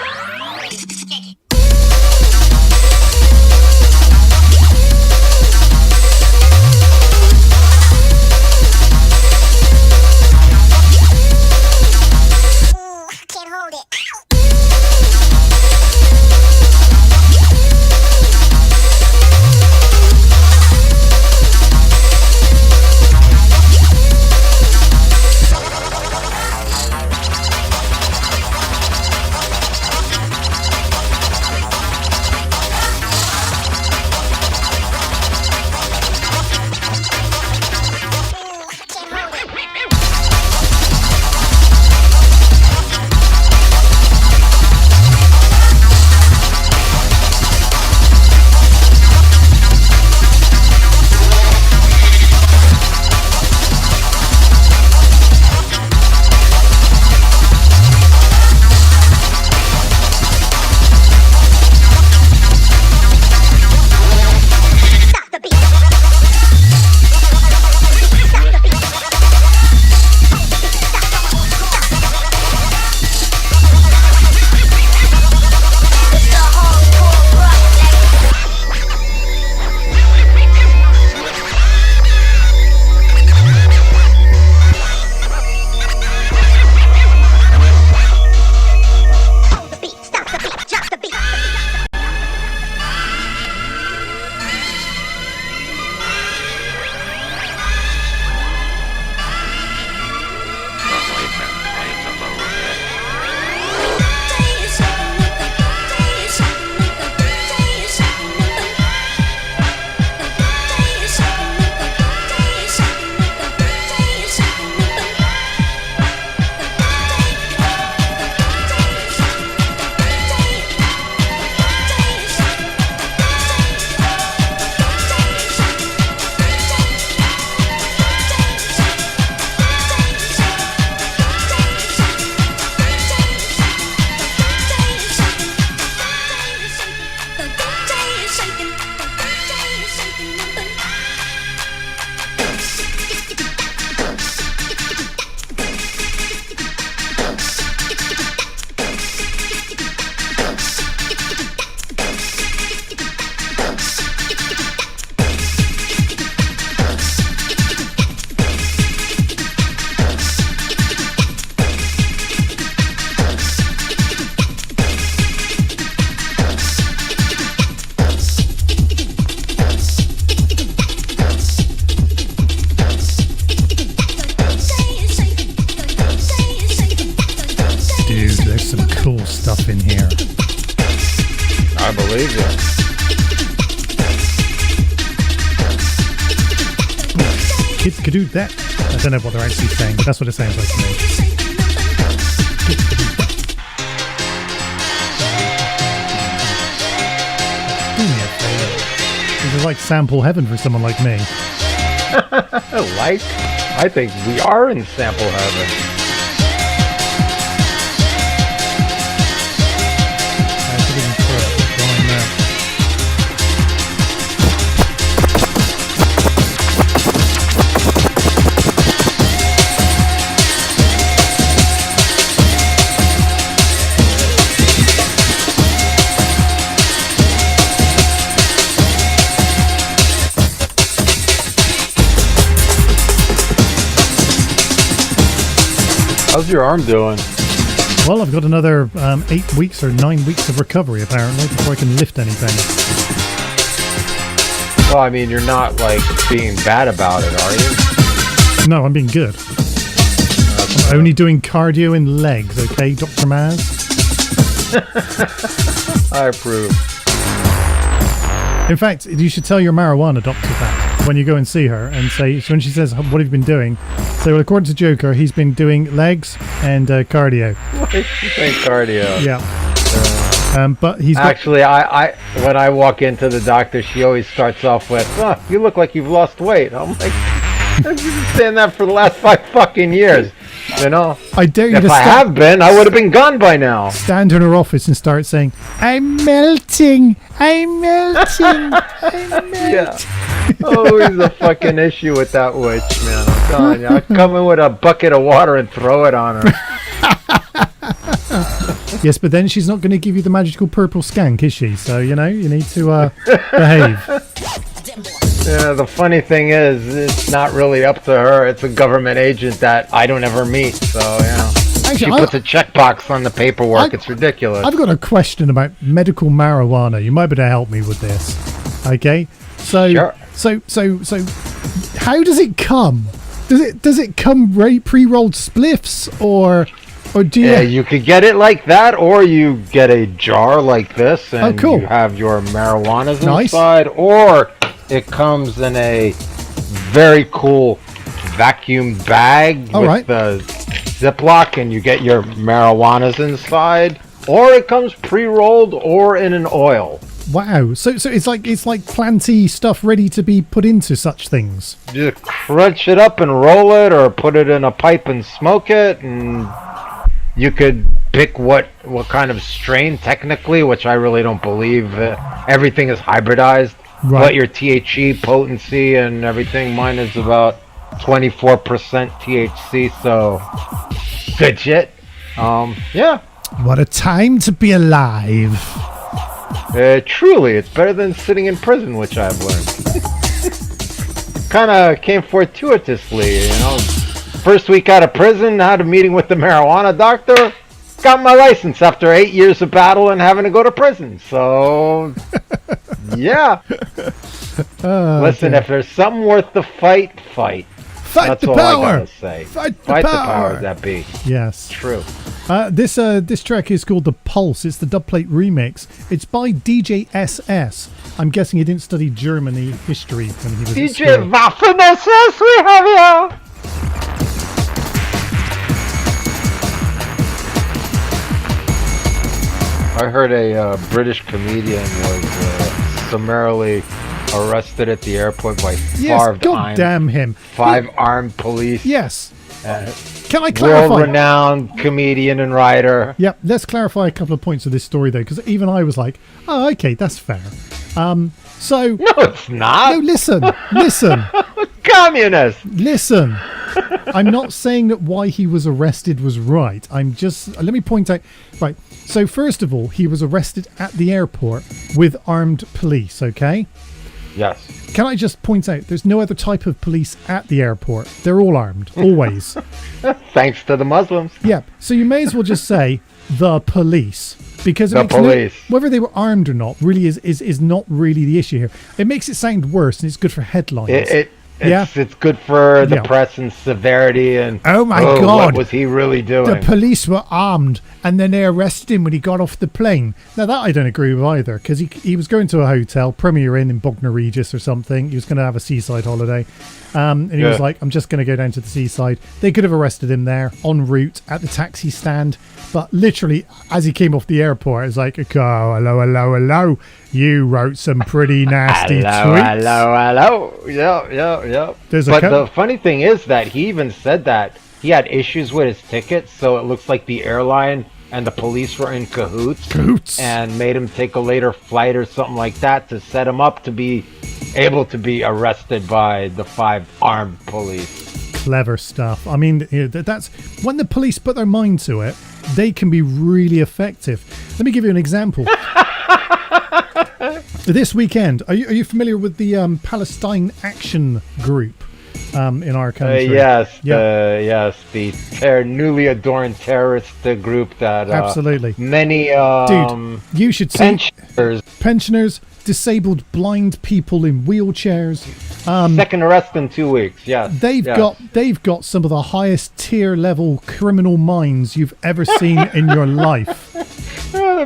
believe you. Kids could do that. I don't know what they're actually saying, but that's what it sounds like to me. Do me a favor. This is like sample heaven for someone like me. Like, I think we are in sample heaven. How's your arm doing? Well, I've got another 8 weeks or 9 weeks of recovery, apparently, before I can lift anything. Well, I mean, you're not, like, being bad about it, are you? No, I'm being good. I'm only doing cardio in legs, okay, Dr. Maz? I approve. In fact, you should tell your marijuana doctor that when you go and see her, and say, when she says, what have you been doing? So, well, according to Joker, he's been doing legs and cardio. What? You think cardio? Yeah. But he's actually, I when I walk into the doctor, she always starts off with, "Oh, you look like you've lost weight." I'm like, "You've been saying that for the last 5 fucking years." You know, I dare you if to I have been, I would have been gone by now. Stand in her office and start saying, "I'm melting, I'm melting, I'm melting." Yeah. Always a fucking issue with that witch, man. I'm telling you, I'd come in with a bucket of water and throw it on her. Yes, but then she's not going to give you the magical purple skank, is she? So, you know, you need to behave. Yeah, the funny thing is, it's not really up to her. It's a government agent that I don't ever meet. So, you know, Actually, she puts a checkbox on the paperwork. It's ridiculous. I've got a question about medical marijuana. You might be able to help me with this. Okay? So, Sure. so, how does it come? Does it come pre-rolled spliffs, or do you? Yeah, you could get it like that, or you get a jar like this, and cool. you have your marijuanas Nice. inside, or it comes in a very cool vacuum bag All with right. the Ziploc, and you get your marijuanas inside, or it comes pre-rolled or in an oil. Wow. So it's like planty stuff ready to be put into such things. Just crunch it up and roll it, or put it in a pipe and smoke it, and you could pick what kind of strain technically, which I really don't believe. Everything is hybridized. Right. But your THC potency and everything, mine is about 24% THC, so good shit. Yeah. What a time to be alive. Truly, it's better than sitting in prison, which I've learned. Kind of came fortuitously, you know. First week out of prison, had a meeting with the marijuana doctor. Got my license after 8 years of battle and having to go to prison. So, yeah. Listen, if there's something worth the fight, fight. Fight That's the all power. I gotta say. Fight the Fight the power. power that be. Yes. True. This track is called The Pulse. It's the dubplate remix. It's by DJ SS. I'm guessing he didn't study Germany history when he was at DJ school. Waffen-SS, we have here. I heard a British comedian was summarily arrested at the airport by Yes, God damn him. five armed police. Yes. Can I clarify? World-renowned comedian and writer. Yep, let's clarify a couple of points of this story, though, because even I was like, oh, okay, that's fair. So... No, it's not. No, listen. Communist. Listen. I'm not saying that why he was arrested was right. I'm just... Let me point out... Right, so first of all, he was arrested at the airport with armed police, okay? Yes. Can I just point out, there's no other type of police at the airport. They're all armed, always. Thanks to the Muslims. Yeah, so you may as well just say the police. Because The police. whether they were armed or not really is not really the issue here. It makes it sound worse, and it's good for headlines. It's good for the Yeah. press and severity and Oh my what God. was he really doing? The police were armed, and then they arrested him when he got off the plane. Now that I don't agree with either, because he was going to a hotel, Premier Inn in Bognor Regis or something. He was going to have a seaside holiday, and he was like, "I'm just going to go down to the seaside." They could have arrested him there en route at the taxi stand, but literally as he came off the airport, it was like, "Oh, hello. You wrote some pretty nasty tweets." Hello. Yeah. There's a But co- the funny thing is that he even said that he had issues with his tickets, so it looks like the airline and the police were in cahoots and made him take a later flight or something like that to set him up to be able to be arrested by the 5 armed police. Clever stuff. I mean, that's when the police put their mind to it, they can be really effective. Let me give you an example. This weekend, are you familiar with the Palestine Action Group in our country? Yes, Yeah. the newly adorned terrorist group that Absolutely. many Dude, you should see pensioners, disabled blind people in wheelchairs. second arrest in 2 weeks. Yes, They've got some of the highest tier level criminal minds you've ever seen in your life.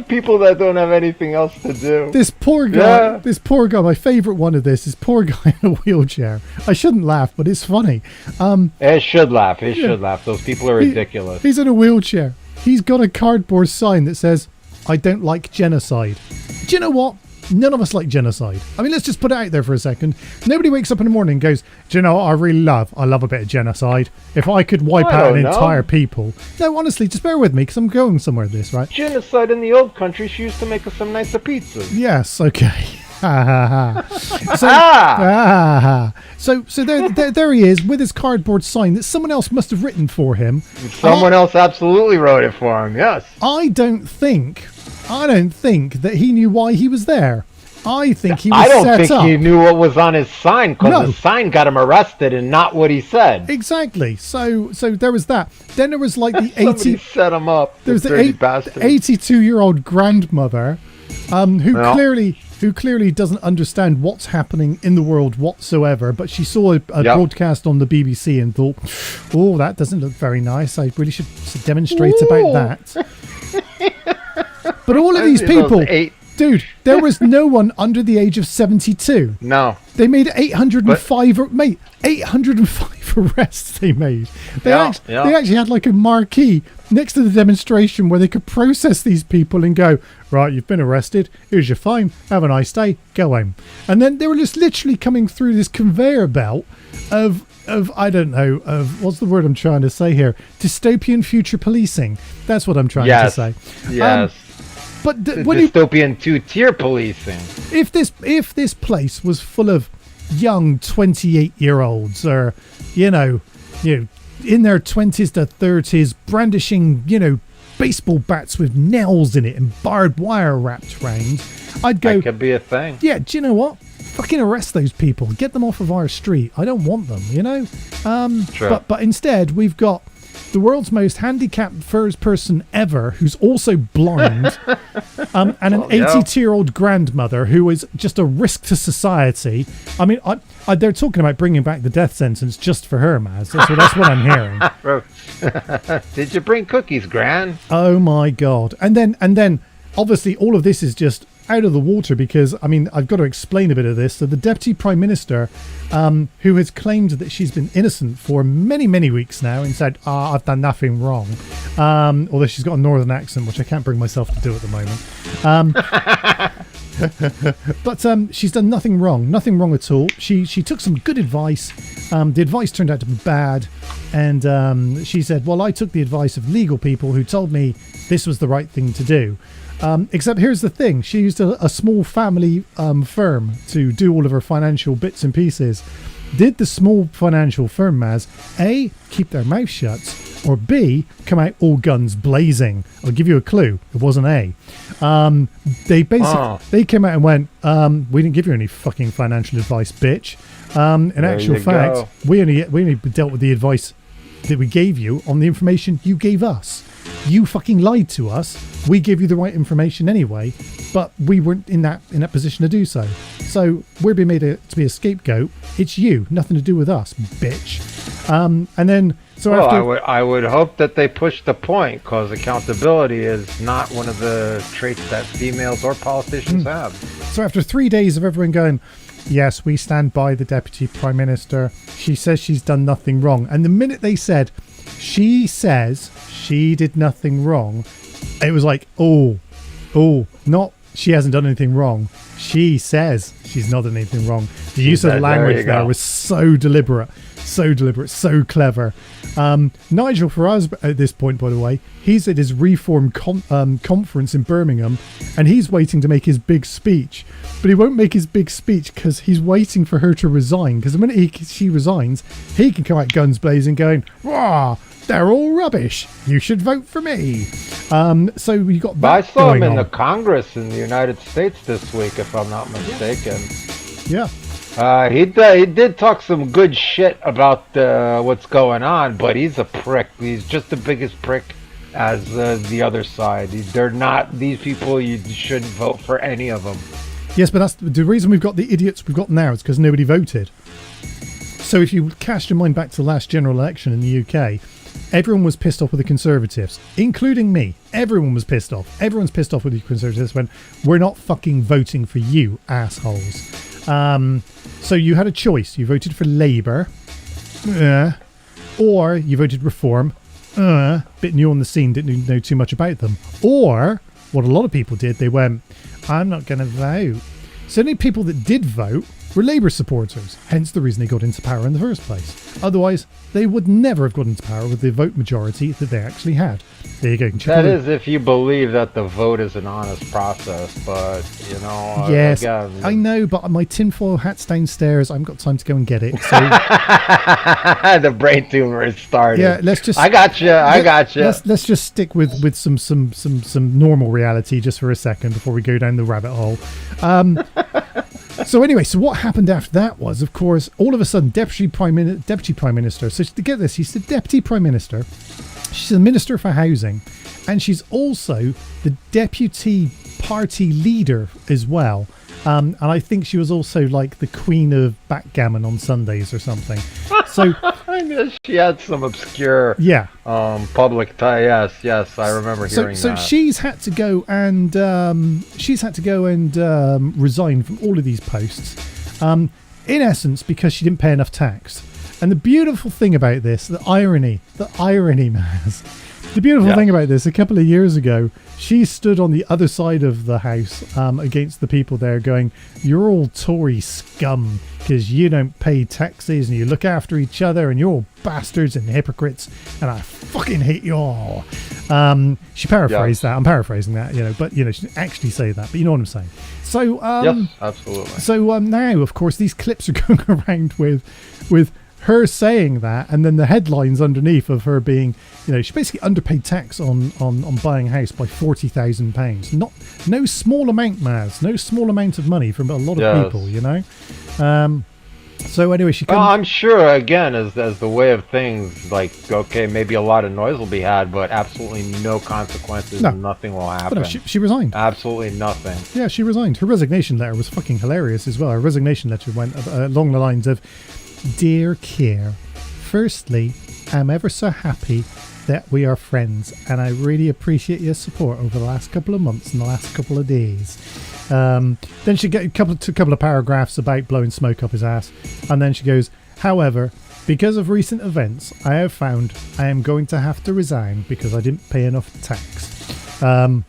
people that don't have anything else to do. This poor guy, my favorite one of this is poor guy in a wheelchair. I shouldn't laugh, but it's funny. It should laugh. Those people are ridiculous. He's in a wheelchair. He's got a cardboard sign that says, "I don't like genocide." Do you know what? None of us like genocide. I mean, let's just put it out there for a second. Nobody wakes up in the morning and goes, "Do you know what I really love? I love a bit of genocide. If I could wipe out an entire people." No, honestly, just bear with me because I'm going somewhere with this, right? Genocide in the old country, she used to make us some nicer pizzas. Yes, okay. So there he is with his cardboard sign that someone else must have written for him. Someone else absolutely wrote it for him, yes. I don't think that he knew why he was there. I think he was I don't set think up. he knew what was on his sign because the sign got him arrested and not what he said. Exactly. So there was that. Then there was like the Somebody set him up. There was the 82-year-old grandmother who clearly doesn't understand what's happening in the world whatsoever, but she saw a broadcast on the BBC and thought, "Oh, that doesn't look very nice. I really should demonstrate about that." But all of these people, dude, there was no one under the age of 72. No. They made 805 arrests they made. They actually had like a marquee next to the demonstration where they could process these people and go, "Right, you've been arrested. Here's your fine. Have a nice day. Go home." And then they were just literally coming through this conveyor belt of I don't know, of what's the word I'm trying to say here? Dystopian future policing. That's what I'm trying to say. Yes. But dystopian 2-tier policing. If this place was full of young 28-year-olds or you know in their 20s to 30s brandishing baseball bats with nails in it and barbed wire wrapped round, I'd go, that could be a thing. Yeah, do you know what? Fucking arrest those people. Get them off of our street. I don't want them, Sure. But instead we've got the world's most handicapped first person ever who's also blind and an 82-year-old grandmother who is just a risk to society. I mean, they're talking about bringing back the death sentence just for her, Maz. That's what I'm hearing. Did you bring cookies, Gran? Oh my God. And then obviously all of this is just out of the water because, I mean, I've got to explain a bit of this. So the Deputy Prime Minister, who has claimed that she's been innocent for many, many weeks now and said, I've done nothing wrong. Although she's got a northern accent, which I can't bring myself to do at the moment. But she's done nothing wrong at all. She took some good advice. The advice turned out to be bad. And she said, well, I took the advice of legal people who told me this was the right thing to do. Except here's the thing. She used a small family firm to do all of her financial bits and pieces. Did the small financial firm, Maz, A, keep their mouth shut, or B, come out all guns blazing? I'll give you a clue. It wasn't A. They came out and went, we didn't give you any fucking financial advice, bitch. In actual fact, we only dealt with the advice that we gave you on the information you gave us. you fucking lied to us. We gave you the right information anyway, but we weren't in that position to do so. So we're being made to be a scapegoat. It's you, nothing to do with us, bitch. And then so well, after I would hope that they push the point, because accountability is not one of the traits that females or politicians have. So after 3 days of everyone going, yes, we stand by the Deputy Prime Minister. She says she's done nothing wrong. And the minute they said, she says she did nothing wrong, it was like, not she hasn't done anything wrong. She says she's not done anything wrong. The use of language there was so deliberate, so clever. Nigel Farage at this point, by the way, he's at his Reform conference in Birmingham, and he's waiting to make his big speech, but he won't make his big speech because he's waiting for her to resign, because the minute she resigns, he can come out guns blazing going, "Rah, they're all rubbish, you should vote for me." So we got that. But I saw him going in on. the Congress in the United States this week, if I'm not mistaken. Yeah. He did talk some good shit about what's going on, but he's a prick. He's just the biggest prick as the other side. They're not these people. You shouldn't vote for any of them. Yes, but that's the reason we've got the idiots we've got now is because nobody voted. So if you cast your mind back to the last general election in the UK, everyone was pissed off with the Conservatives, including me. Everyone was pissed off. Everyone's pissed off with the Conservatives when we're not fucking voting for you, assholes. So you had a choice. You voted for Labour, or you voted Reform, bit new on the scene, didn't know too much about them. Or, what a lot of people did, they went, I'm not going to vote. So the only people that did vote were Labour supporters, hence the reason they got into power in the first place. Otherwise, they would never have got into power with the vote majority that they actually had. There you go. That is if you believe that the vote is an honest process, but, you know... Yes, again, I know, but my tinfoil hat's downstairs. I haven't got time to go and get it. So the brain tumor is starting. yeah, let's just... I got you. Let's just stick with some normal reality just for a second before we go down the rabbit hole. So anyway, so what happened after that was, of course, all of a sudden, Deputy Prime Minister. So to get this, he's the Deputy Prime Minister. She's the Minister for Housing, and she's also the Deputy Party Leader as well. And I think she was also like the Queen of Backgammon on Sundays or something. So she had some obscure public tie. Yes, I remember hearing that. So she's had to go and resign from all of these posts, in essence, because she didn't pay enough tax. And the beautiful thing about this, the irony, Maz. The beautiful thing about this, a couple of years ago, she stood on the other side of the house against the people there going, you're all Tory scum because you don't pay taxes and you look after each other and you're all bastards and hypocrites and I fucking hate you all. She paraphrased that. I'm paraphrasing that, but, she didn't actually say that, but you know what I'm saying. So, yes, absolutely. So now, of course, these clips are going around with her saying that, and then the headlines underneath of her being, she basically underpaid tax on buying a house by £40,000. No small amount, Maz. No small amount of money from a lot of people, So anyway, she. Well, I'm sure again, as the way of things, like maybe a lot of noise will be had, but absolutely no consequences. No. Nothing will happen. But no, she resigned. Absolutely nothing. Yeah, she resigned. Her resignation letter was fucking hilarious as well. Her resignation letter went along the lines of, "Dear Keir, firstly, I'm ever so happy that we are friends, and I really appreciate your support over the last couple of months and the last couple of days." Then she get a couple of paragraphs about blowing smoke up his ass, and then she goes, "However, because of recent events, I have found I am going to have to resign because I didn't pay enough tax." And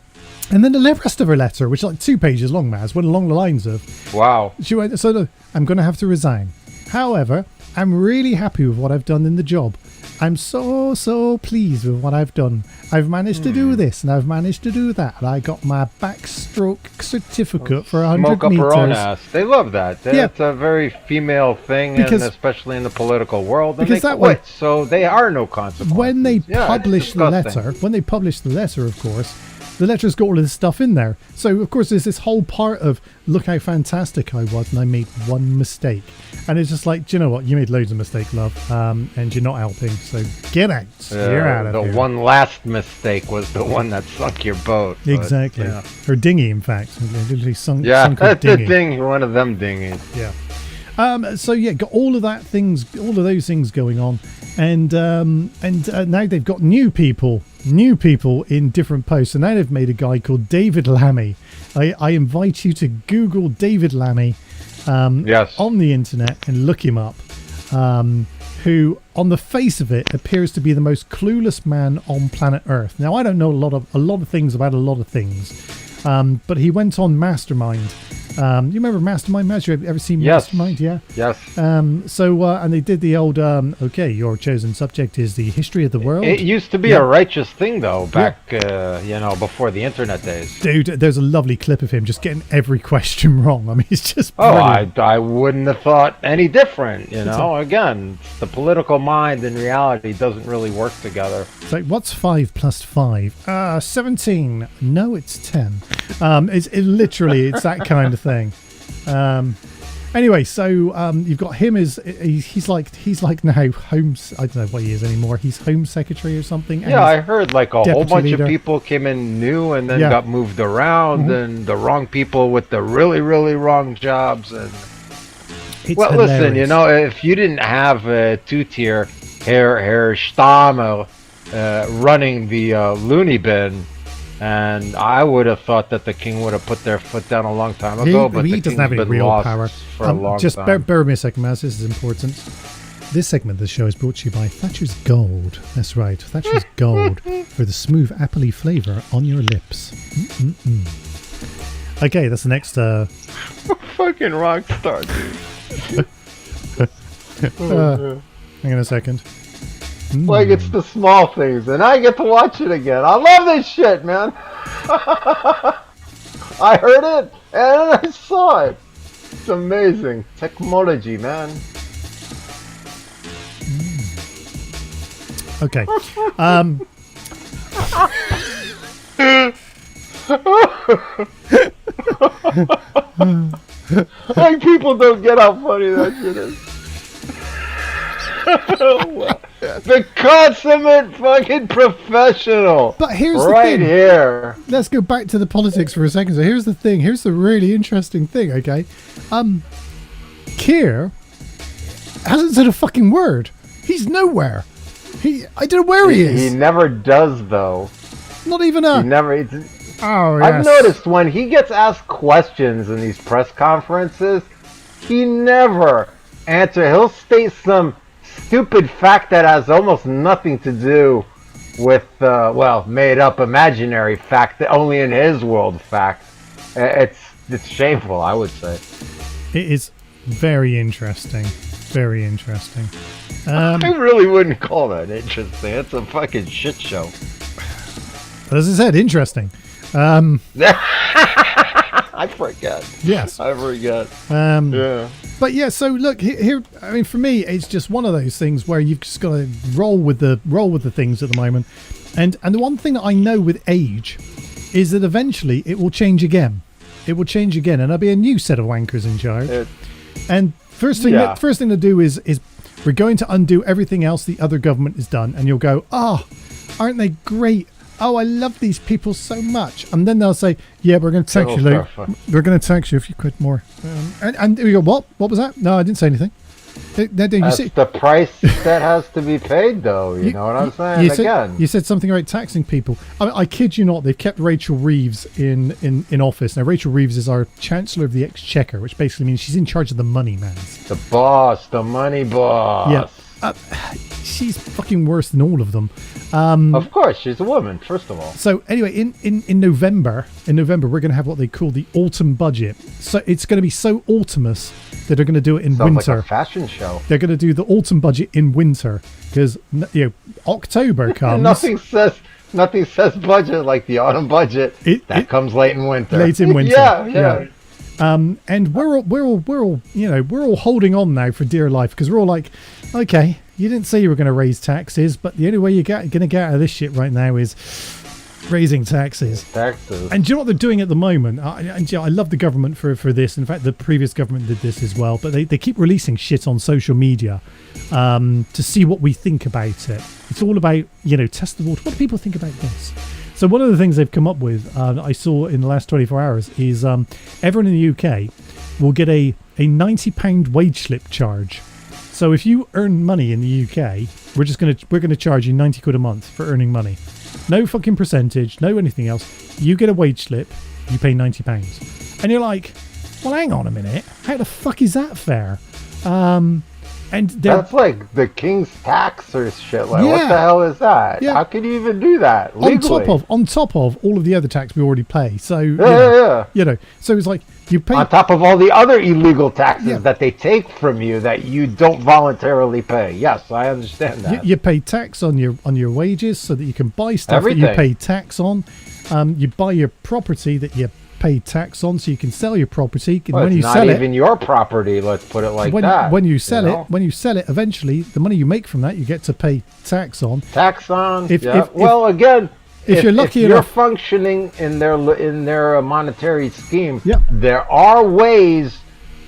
then the rest of her letter, which is like 2 pages long, Maz, went along the lines of, "Wow." She went, "So I'm going to have to resign. However, I'm really happy with what I've done in the job. I'm so pleased with what I've done. I've managed to do this and I've managed to do that. And I got my backstroke certificate for 100 Smoke up meters. her own ass. They love that. It's a very female thing, and especially in the political world. And because they that quit, way, so they are no consequences. When they published the letter, of course, The letter's got all of this stuff in there. So, of course, there's this whole part of look how fantastic I was and I made one mistake. And it's just like, do you know what? You made loads of mistakes, love, and you're not helping. So get out. You're out of the here. The one last mistake was the one that sunk your boat. But, Exactly. yeah. Her dinghy, in fact. It literally sunk Yeah, her that's the dinghy. thing. One of them dinghies. Yeah. So yeah, got all of those things going on, and now they've got new people in different posts. So now they've made a guy called David Lammy. I invite you to Google David Lammy, Yes. on the internet and look him up. Who, on the face of it, appears to be the most clueless man on planet Earth. Now, I don't know a lot of things about a lot of things, but he went on Mastermind. You remember Mastermind? Have you ever seen Yes. Mastermind? Yeah. Yes. And they did the old, okay, your chosen subject is the history of the world. It used to be Yeah. a righteous thing, though, back, before the internet days. Dude, there's a lovely clip of him just getting every question wrong. I mean, it's just Oh, brilliant. I wouldn't have thought any different, Again, the political mind and reality doesn't really work together. It's like, what's 5 plus 5? 17. No, it's 10. It's that kind of thing. Anyway, so you've got him as he's like now home. I don't know what he is anymore. He's home secretary or something. and Yeah, I he's heard like a whole deputy bunch leader. of people came in new and then Yeah. got moved around, and the wrong people with the really, really wrong jobs. And it's well, listen, hilarious. if you didn't have a two-tier Herr Stammel running the loony bin, and I would have thought that the king would have put their foot down a long time ago, but he the doesn't king's have any been real lost power. for a long Just time. bear with me a second, Maz. This is important. This segment of the show is brought to you by Thatcher's Gold. That's right, Thatcher's Gold for the smooth, appley flavour on your lips. Okay, that's the next. Fucking rock star, dude. Hang on a second. Like, it's the small things, and I get to watch it again. I love this shit, man. I heard it, and I saw it. It's amazing. Technology, man. Okay. Like, people don't get how funny that shit is. The consummate fucking professional. But here's the right thing. here. Let's go back to the politics for a second. So here's the thing. Here's the really interesting thing, okay? Keir hasn't said a fucking word. He's nowhere. I don't know where he is. He never does, though. Not even a... He never... Oh, I've yes. noticed when he gets asked questions in these press conferences, he never answers. He'll state some stupid fact that has almost nothing to do with, made up imaginary fact, that only in his world fact. It's shameful, I would say. It is very interesting. Very interesting. I really wouldn't call that interesting. It's a fucking shit show. But as I said, interesting. I forget. Yes. I forget. Yeah. But yeah, so look here. I mean, for me, it's just one of those things where you've just got to roll with the things at the moment. And the one thing that I know with age is that eventually it will change again. It will change again, and there'll be a new set of wankers in charge. And first thing to do is we're going to undo everything else the other government has done, and you'll go, aren't they great? Oh, I love these people so much. And then they'll say, yeah, we're going to tax you, Luke. We're going to tax you if you quit more. And we go, what? What was that? No, I didn't say anything. That's the price that has to be paid, though. You know what I'm saying? You said something about taxing people. I kid you not. They've kept Rachel Reeves in office. Now, Rachel Reeves is our Chancellor of the Exchequer, which basically means she's in charge of the money, man. The boss, the money boss. Yeah. She's fucking worse than all of them. Of course, she's a woman, first of all. So anyway, in November, we're going to have what they call the autumn budget. So it's going to be so autumnous that they're going to do it in Sounds winter. like a fashion show. They're going to do the autumn budget in winter because October comes. Nothing says budget like the autumn budget. That comes late in winter. Late in winter. Yeah. And we're all holding on now for dear life because we're all like, okay, you didn't say you were going to raise taxes, but the only way you're going to get out of this shit right now is raising taxes. Taxes. And do you know what they're doing at the moment? I love the government for this. In fact, the previous government did this as well. But they keep releasing shit on social media to see what we think about it. It's all about, test the water. What do people think about this? So one of the things they've come up with, I saw in the last 24 hours, is everyone in the UK will get a £90 wage slip charge. So if you earn money in the UK, we're gonna charge you 90 quid a month for earning money. No fucking percentage, no anything else. You get a wage slip, you pay £90. And you're like, well, hang on a minute. How the fuck is that fair? And that's like the king's tax or shit. Like, what Yeah. the hell is that? Yeah. How can you even do that legally? on top of all of the other tax we already pay. So Yeah. So it's like you pay On top of all the other illegal taxes Yeah. that they take from you that you don't voluntarily pay. Yes, I understand that. you pay tax on your wages so that you can buy stuff that Everything. you pay tax on. You buy your property that you pay tax on, so you can sell your property. And Well, when it's you not sell even your property. Let's put it like that. when you sell know? it, when you sell it, eventually the money you make from that you get to pay tax on. Tax on. If- yeah. if- well, again, if you're lucky you're enough- functioning in their monetary scheme, Yep. there are ways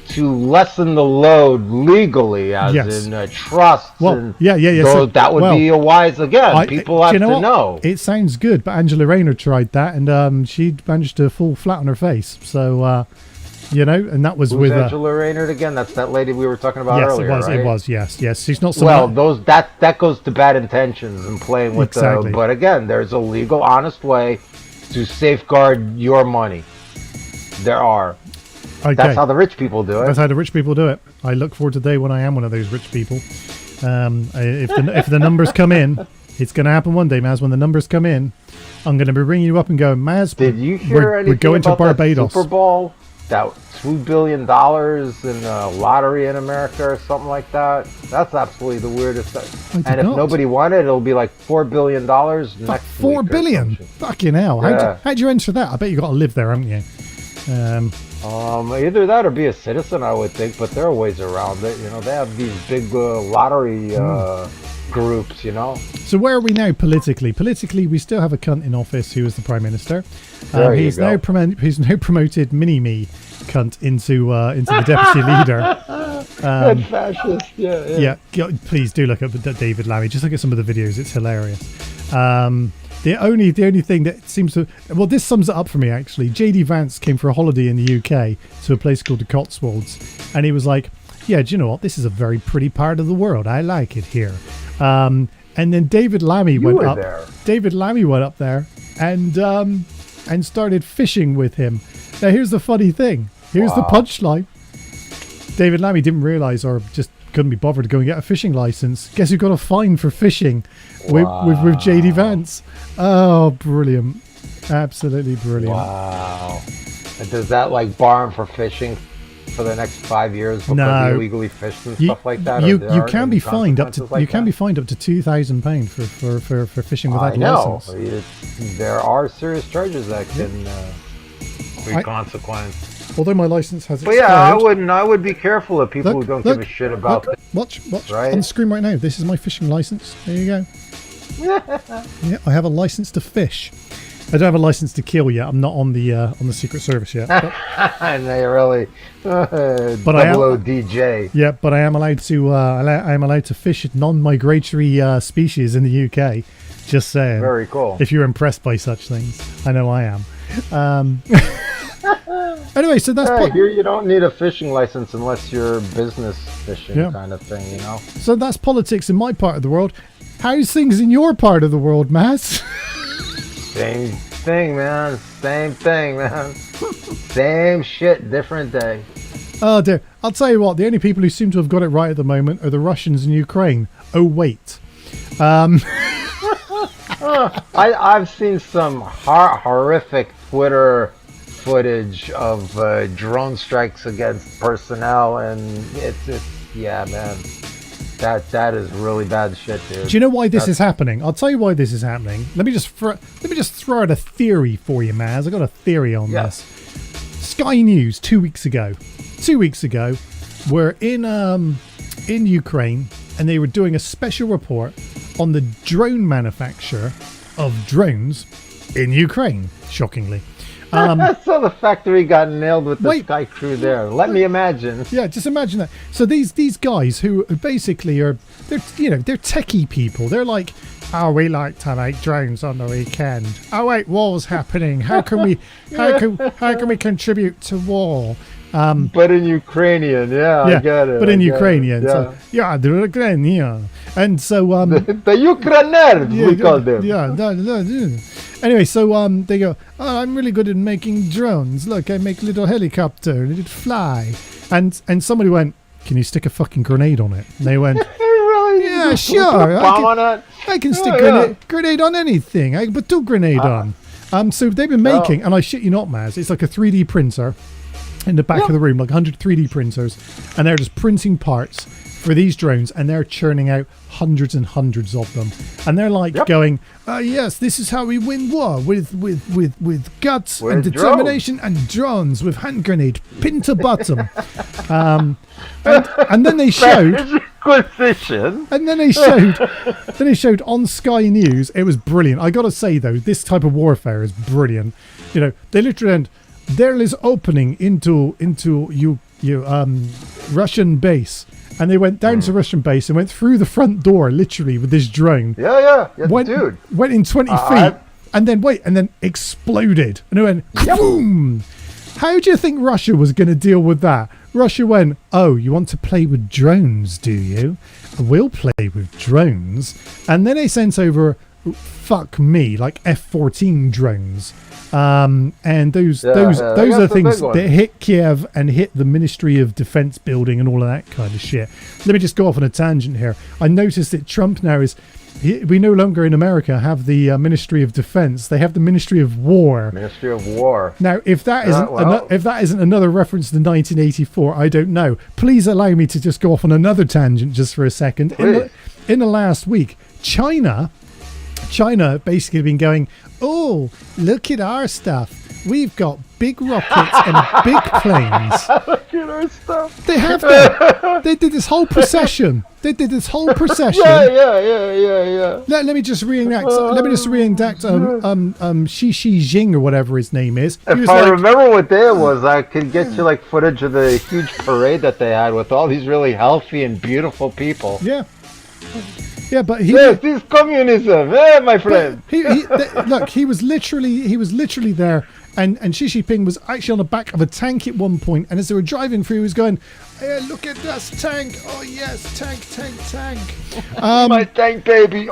to lessen the load legally, as Yes. in trusts. Well, and yeah. So So, that would well, be a wise. Again, people have do you to what? know. It sounds good, but Angela Rayner tried that, and she managed to fall flat on her face. So, and that was Who's with Angela Rayner again? That's that lady we were talking about yes, earlier, right? it was. Yes. She's not. Well, that goes to bad intentions and playing with Exactly. But again, there's a legal, honest way to safeguard your money. There are. okay. That's how the rich people do it. That's how the rich people do it. I look forward to the day when I am one of those rich people. If the numbers come in, it's going to happen one day, Maz. When the numbers come in, I'm going to be ringing you up and going, Maz, Did you hear anything we're going to about Barbados. that Super Bowl? That $2 billion in a lottery in America or something like that? That's absolutely the weirdest thing. I did And if not. nobody won it, it'll be like $4 billion next $4 week or billion? something. Fucking hell. Yeah. How'd you enter that? I bet you got to live there, haven't you? Either that or be a citizen, I would think, but there are ways around it. They have these big lottery groups, So where are we now politically? Politically, we still have a cunt in office who is the Prime Minister. There you he's go. He's now promoted Mini-Me cunt into the deputy leader. Good fascist, yeah. Yeah, please do look at David Lammy. Just look at some of the videos; it's hilarious. The only thing that seems to this sums it up for me actually. JD Vance came for a holiday in the UK to a place called the Cotswolds, and he was like, "Yeah, do you know what? This is a very pretty part of the world. I like it here." And then David Lammy went were up. there. David Lammy went up there and started fishing with him. Now here's the funny thing. Here's the punchline. David Lammy didn't realise or just couldn't be bothered to go and get a fishing license. Guess who got a fine for fishing with JD Vance? Oh, brilliant. Absolutely brilliant. Wow. And does that bar him for fishing for the next 5 years because No. he illegally fished and You, stuff like that? you, Or there you are can any be fined up to consequences like you can that? be fined up to £2,000 for fishing without I a know. license. There are serious charges that can be I- consequence. Although my license has But expired. yeah, I would be careful of people who don't give a shit about look, watch right? on the screen right now. This is my fishing license. There you go. Yeah, I have a license to fish. I don't have a license to kill yet. I'm not on the Secret Service yet. But, and they really But I am- double O DJ. yeah, but I am allowed to. I am allowed to fish non-migratory species in the UK. Just saying. Very cool. If you're impressed by such things, I know I am. Anyway, so that's Hey, here you don't need a fishing license unless you're business fishing Yeah. kind of thing, so that's politics in my part of the world. How's things in your part of the world, Mass? Same thing, man. Same thing, man. Same shit, different day. Oh dear. I'll tell you what, the only people who seem to have got it right at the moment are the Russians in Ukraine. Oh wait. I've seen some horrific Twitter footage of drone strikes against personnel, and it's yeah, man. That is really bad shit, dude. Do you know why this is happening? I'll tell you why this is happening. Let me just throw out a theory for you, Maz. I got a theory on this. Sky News 2 weeks ago were in Ukraine, and they were doing a special report on the drone manufacture of drones in Ukraine, shockingly. So the factory got nailed with the Wait. Sky Crew there. Let me imagine. Yeah, just imagine that. So these guys who basically they're techie people. They're like, oh, we like to make drones on the weekend. Oh wait, war's happening. How can we contribute to war? But in Ukrainian, I get it. But in I get Ukrainian, it, so the Ukrainian, and so the Ukrainers, we call them. Anyway, so they go, oh, I'm really good at making drones. Look, I make a little helicopter and it'd fly. And somebody went, can you stick a fucking grenade on it? And they went, Really? yeah, sure. Bomb on it? I can stick Yeah, grenade on anything. I can put two grenade on. So they've been making, and I shit you not, Maz, it's like a 3D printer in the back of the room, like 100 3D printers, and they're just printing parts for these drones, and they're churning out hundreds and hundreds of them, and they're like going, yes, this is how we win war, with guts and determination and drones with hand grenade pinned to bottom. And then they showed and then they showed on Sky News. It was brilliant. I gotta say though, this type of warfare is brilliant. You know, they literally went, there is opening into Russian base, and they went down to Russian base and went through the front door literally with this drone. Went in 20 feet and then exploded, and it went boom. How do you think Russia was going to deal with that? Russia went, oh, you want to play with drones, do you? We'll play with drones. And then they sent over, fuck me, like F-14 drones. And those are things that hit Kiev and hit the Ministry of Defense building and all of that kind of shit. Let me just go off on a tangent here. I noticed that Trump now we no longer in America have the Ministry of Defense. They have the Ministry of War. Ministry of War. Now, if that isn't another reference to 1984, I don't know. Please allow me to just go off on another tangent just for a second. In the last week, China basically been going, oh, look at our stuff. We've got big rockets and big planes. Look at our stuff. They have that. They did this whole procession. Yeah. Let me just reenact. Xi Jinping or whatever his name is. If I remember what day it was, I could get you like footage of the huge parade that they had with all these really healthy and beautiful people. Yeah. Yeah, but this is communism, my friend. Look, he was literally there, and Xi Jinping was actually on the back of a tank at one point, and as they were driving through, he was going, hey, look at this tank. Oh yes, tank. My tank, baby.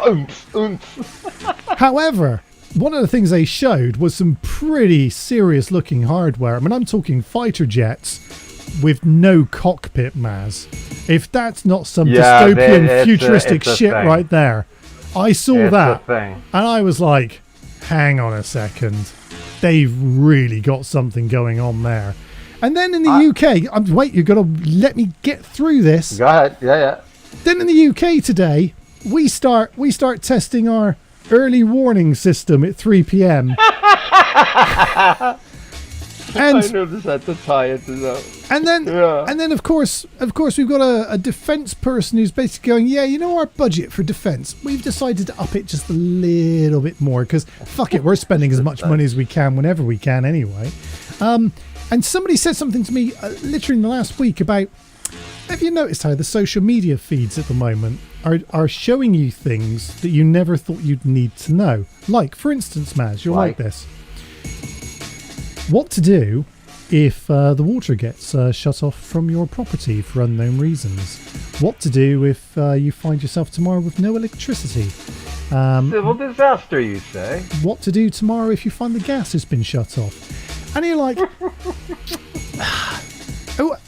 However, one of the things they showed was some pretty serious looking hardware. I mean, I'm talking fighter jets with no cockpit, Maz. If that's not some dystopian futuristic shit right there. I saw that and I was like, hang on a second, they've really got something going on there. And then in the UK, wait, you've got to let me get through this. Go ahead. Yeah. Then in the UK today, we start testing our early warning system at 3 p.m. And I noticed that to tie it to that. And then of course we've got a defense person who's basically going, yeah, you know, our budget for defense, we've decided to up it just a little bit more because fuck it, we're spending as much money as we can whenever we can anyway. And somebody said something to me literally in the last week about, have you noticed how the social media feeds at the moment are showing you things that you never thought you'd need to know? Like, for instance, Maz, you're like this. What to do if the water gets shut off from your property for unknown reasons? What to do if you find yourself tomorrow with no electricity? Civil disaster, you say? What to do tomorrow if you find the gas has been shut off? And you're like,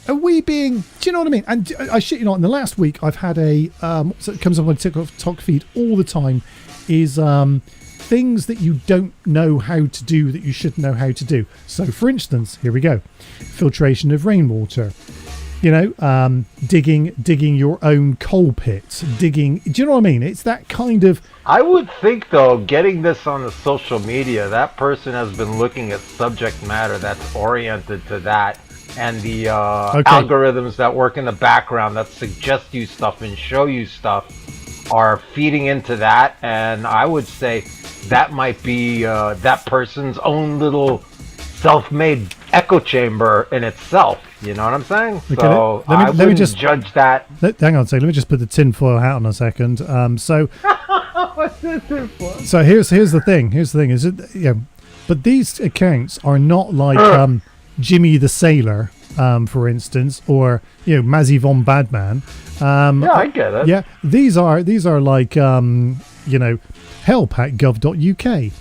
are we being... Do you know what I mean? And I shit you not, in the last week I've had it comes up on my TikTok feed all the time, is... things that you don't know how to do that you should know how to do. So, for instance, here we go. Filtration of rainwater. You know, digging your own coal pits. Digging... Do you know what I mean? It's that kind of... I would think, though, getting this on the social media, that person has been looking at subject matter that's oriented to that. And the algorithms that work in the background that suggest you stuff and show you stuff are feeding into that. And I would say that might be that person's own little self-made echo chamber in itself. You know what I'm saying? Okay, So I wouldn't judge that. Hang on a second. Let me just put the tinfoil hat on a second. What's this tinfoil? So here's the thing. Here's the thing. Is it? Yeah, but these accounts are not like Jimmy the Sailor, for instance, or Mazzy von Badman. Yeah, I get it. Yeah, these are like help at gov.uk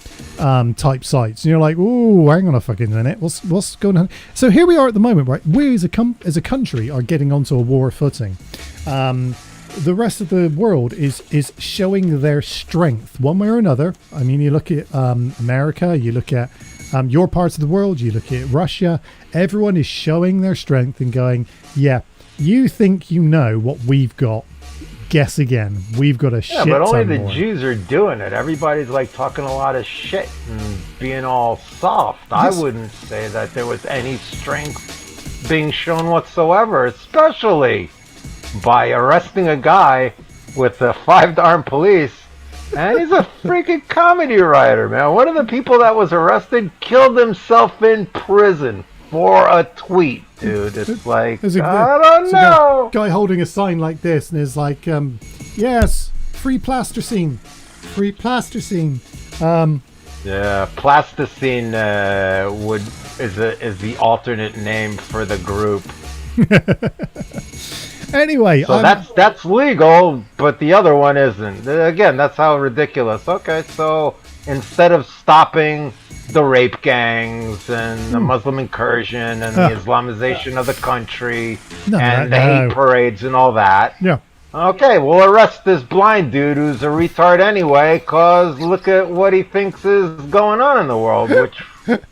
type sites, and you're like, oh, hang on a fucking minute, what's going on? So here we are at the moment, right? We as a country are getting onto a war footing. The rest of the world is showing their strength one way or another. I mean, you look at America, you look at your parts of the world, you look at Russia. Everyone is showing their strength and going, yeah, you think you know what we've got. Guess again. We've got a shit ton more. Yeah, but only the Jews are doing it. Everybody's like talking a lot of shit and being all soft. Yes. I wouldn't say that there was any strength being shown whatsoever, especially by arresting a guy with the 5-armed police. And he's a freaking comedy writer, man. One of the people that was arrested killed himself in prison for a tweet, dude. It's like, I don't know. Guy holding a sign like this, and is like, yes, free plasticine. Free plasticine. Yeah, plasticine is the alternate name for the group. Anyway, so that's legal, but the other one isn't. Again, that's how ridiculous. Okay, so instead of stopping the rape gangs and the Muslim incursion and the Islamization of the country and the hate parades and all that. Yeah. Okay, we'll arrest this blind dude who's a retard anyway, cause look at what he thinks is going on in the world, which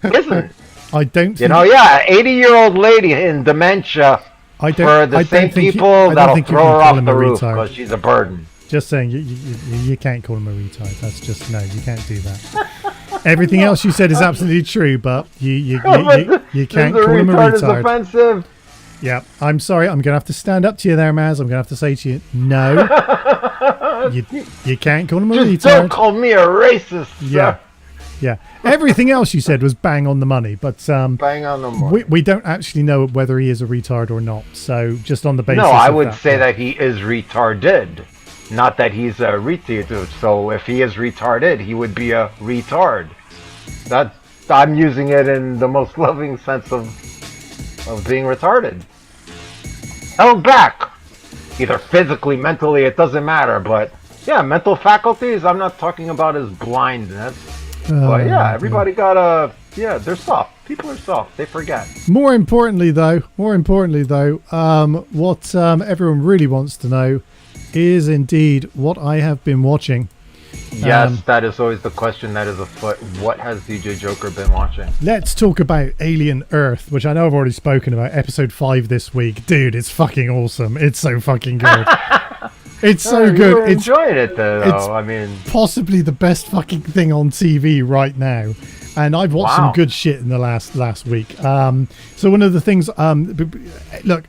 isn't. I don't. 80-year-old lady in dementia for the same people that'll throw her off the roof because she's a burden. Just saying, you can't call him a retard. That's just no, you can't do that. Everything else you said is absolutely true, but you can't call him a retard. Is offensive. Yeah, I'm sorry. I'm gonna have to stand up to you there, Maz. I'm gonna have to say to you, no, you can't call him a retard. Don't call me a racist. Yeah, yeah. Everything else you said was bang on the money, but bang on the money. We don't actually know whether he is a retard or not. So just on the basis. No, I would say that he is retarded. Not that he's a retard. So if he is retarded, he would be a retard. That I'm using it in the most loving sense of being retarded. Held back, either physically, mentally, it doesn't matter. But yeah, mental faculties. I'm not talking about his blindness. But yeah, everybody got they're soft. People are soft. They forget. More importantly, though, what everyone really wants to know is indeed what I have been watching. Yes, that is always the question that is afoot. What has DJ Joker been watching? Let's talk about Alien Earth, which I know I've already spoken about. Episode 5 this week. Dude, it's fucking awesome. It's so fucking good. It's so good. It's enjoying it though. I mean, possibly the best fucking thing on TV right now. And I've watched some good shit in the last week. So one of the things, look,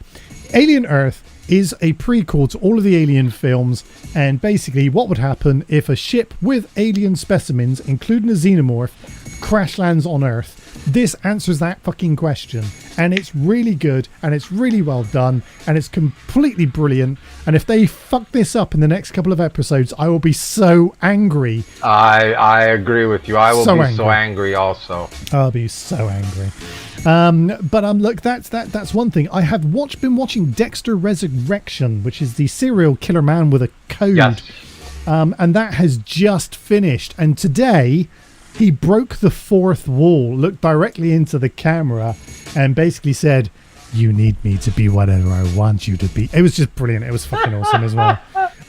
Alien Earth is a prequel to all of the Alien films, and basically what would happen if a ship with alien specimens, including a xenomorph, crash lands on Earth. This answers that fucking question, and it's really good, and it's really well done, and it's completely brilliant. And if they fuck this up in the next couple of episodes, I will be so angry. I agree with you. I will be so angry also. I'll be so angry. But look, that's one thing. I have been watching Dexter Resurrection, which is the serial killer man with a code. Yes. And that has just finished. And today he broke the fourth wall, looked directly into the camera, and basically said, "You need me to be whatever I want you to be." It was just brilliant. It was fucking awesome as well.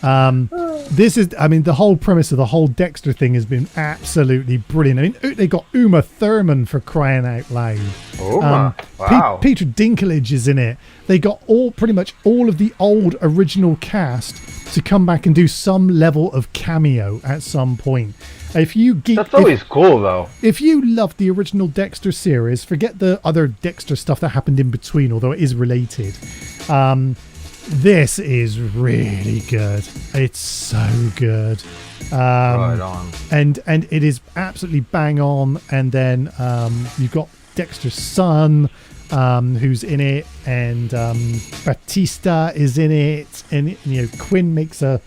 The whole premise of the whole Dexter thing has been absolutely brilliant. I mean, they got Uma Thurman, for crying out loud. Wow. Peter Dinklage is in it. They got pretty much all of the old original cast to come back and do some level of cameo at some point. That's always cool, though. If you love the original Dexter series, forget the other Dexter stuff that happened in between, although it is related. This is really good. It's so good. Right on. And it is absolutely bang on. And then you've got Dexter's son, who's in it, and Batista is in it, and Quinn makes a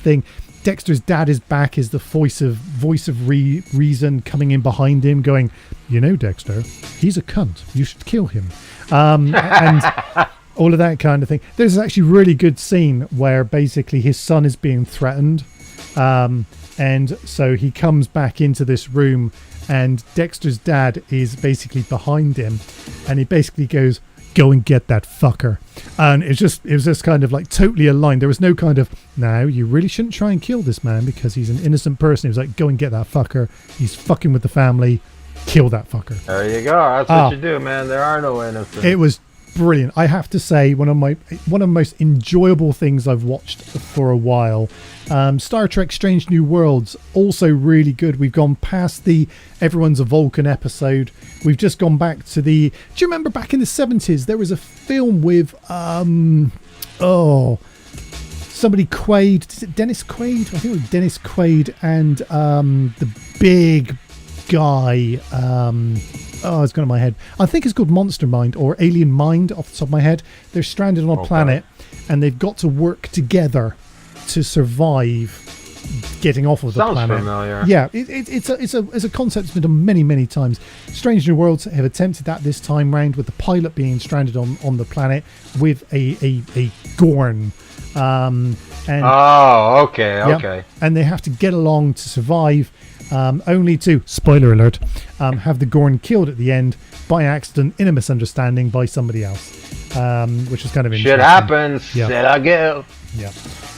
thing. Dexter's dad is back as the voice of reason, coming in behind him, going, Dexter, he's a cunt. You should kill him, and all of that kind of thing. There's actually a really good scene where basically his son is being threatened, and so he comes back into this room, and Dexter's dad is basically behind him, and he basically goes, "Go and get that fucker." And it was just kind of like totally aligned. There was no kind of, "No, you really shouldn't try and kill this man because he's an innocent person." It was like, "Go and get that fucker. He's fucking with the family. Kill that fucker." There you go. That's what you do, man. There are no innocents. It was brilliant. I have to say, one of the most enjoyable things I've watched for a while. Star Trek Strange New Worlds, also really good. We've gone past the Everyone's a Vulcan episode. We've just gone back to the... Do you remember back in the 70s, there was a film with... somebody Quaid. Is it Dennis Quaid? I think it was Dennis Quaid and the big guy... it's gone in my head. I think it's called Monster Mind or Alien Mind off the top of my head. They're stranded on a planet and they've got to work together to survive getting off of the planet. Sounds familiar. Yeah, it's a concept that's been done many times. Strange New Worlds have attempted that this time round with the pilot being stranded on the planet with a Gorn. Okay. And they have to get along to survive. Only to, spoiler alert, have the Gorn killed at the end by accident in a misunderstanding by somebody else, which is kind of interesting. Shit happens. Yeah. Shit I give. Yeah.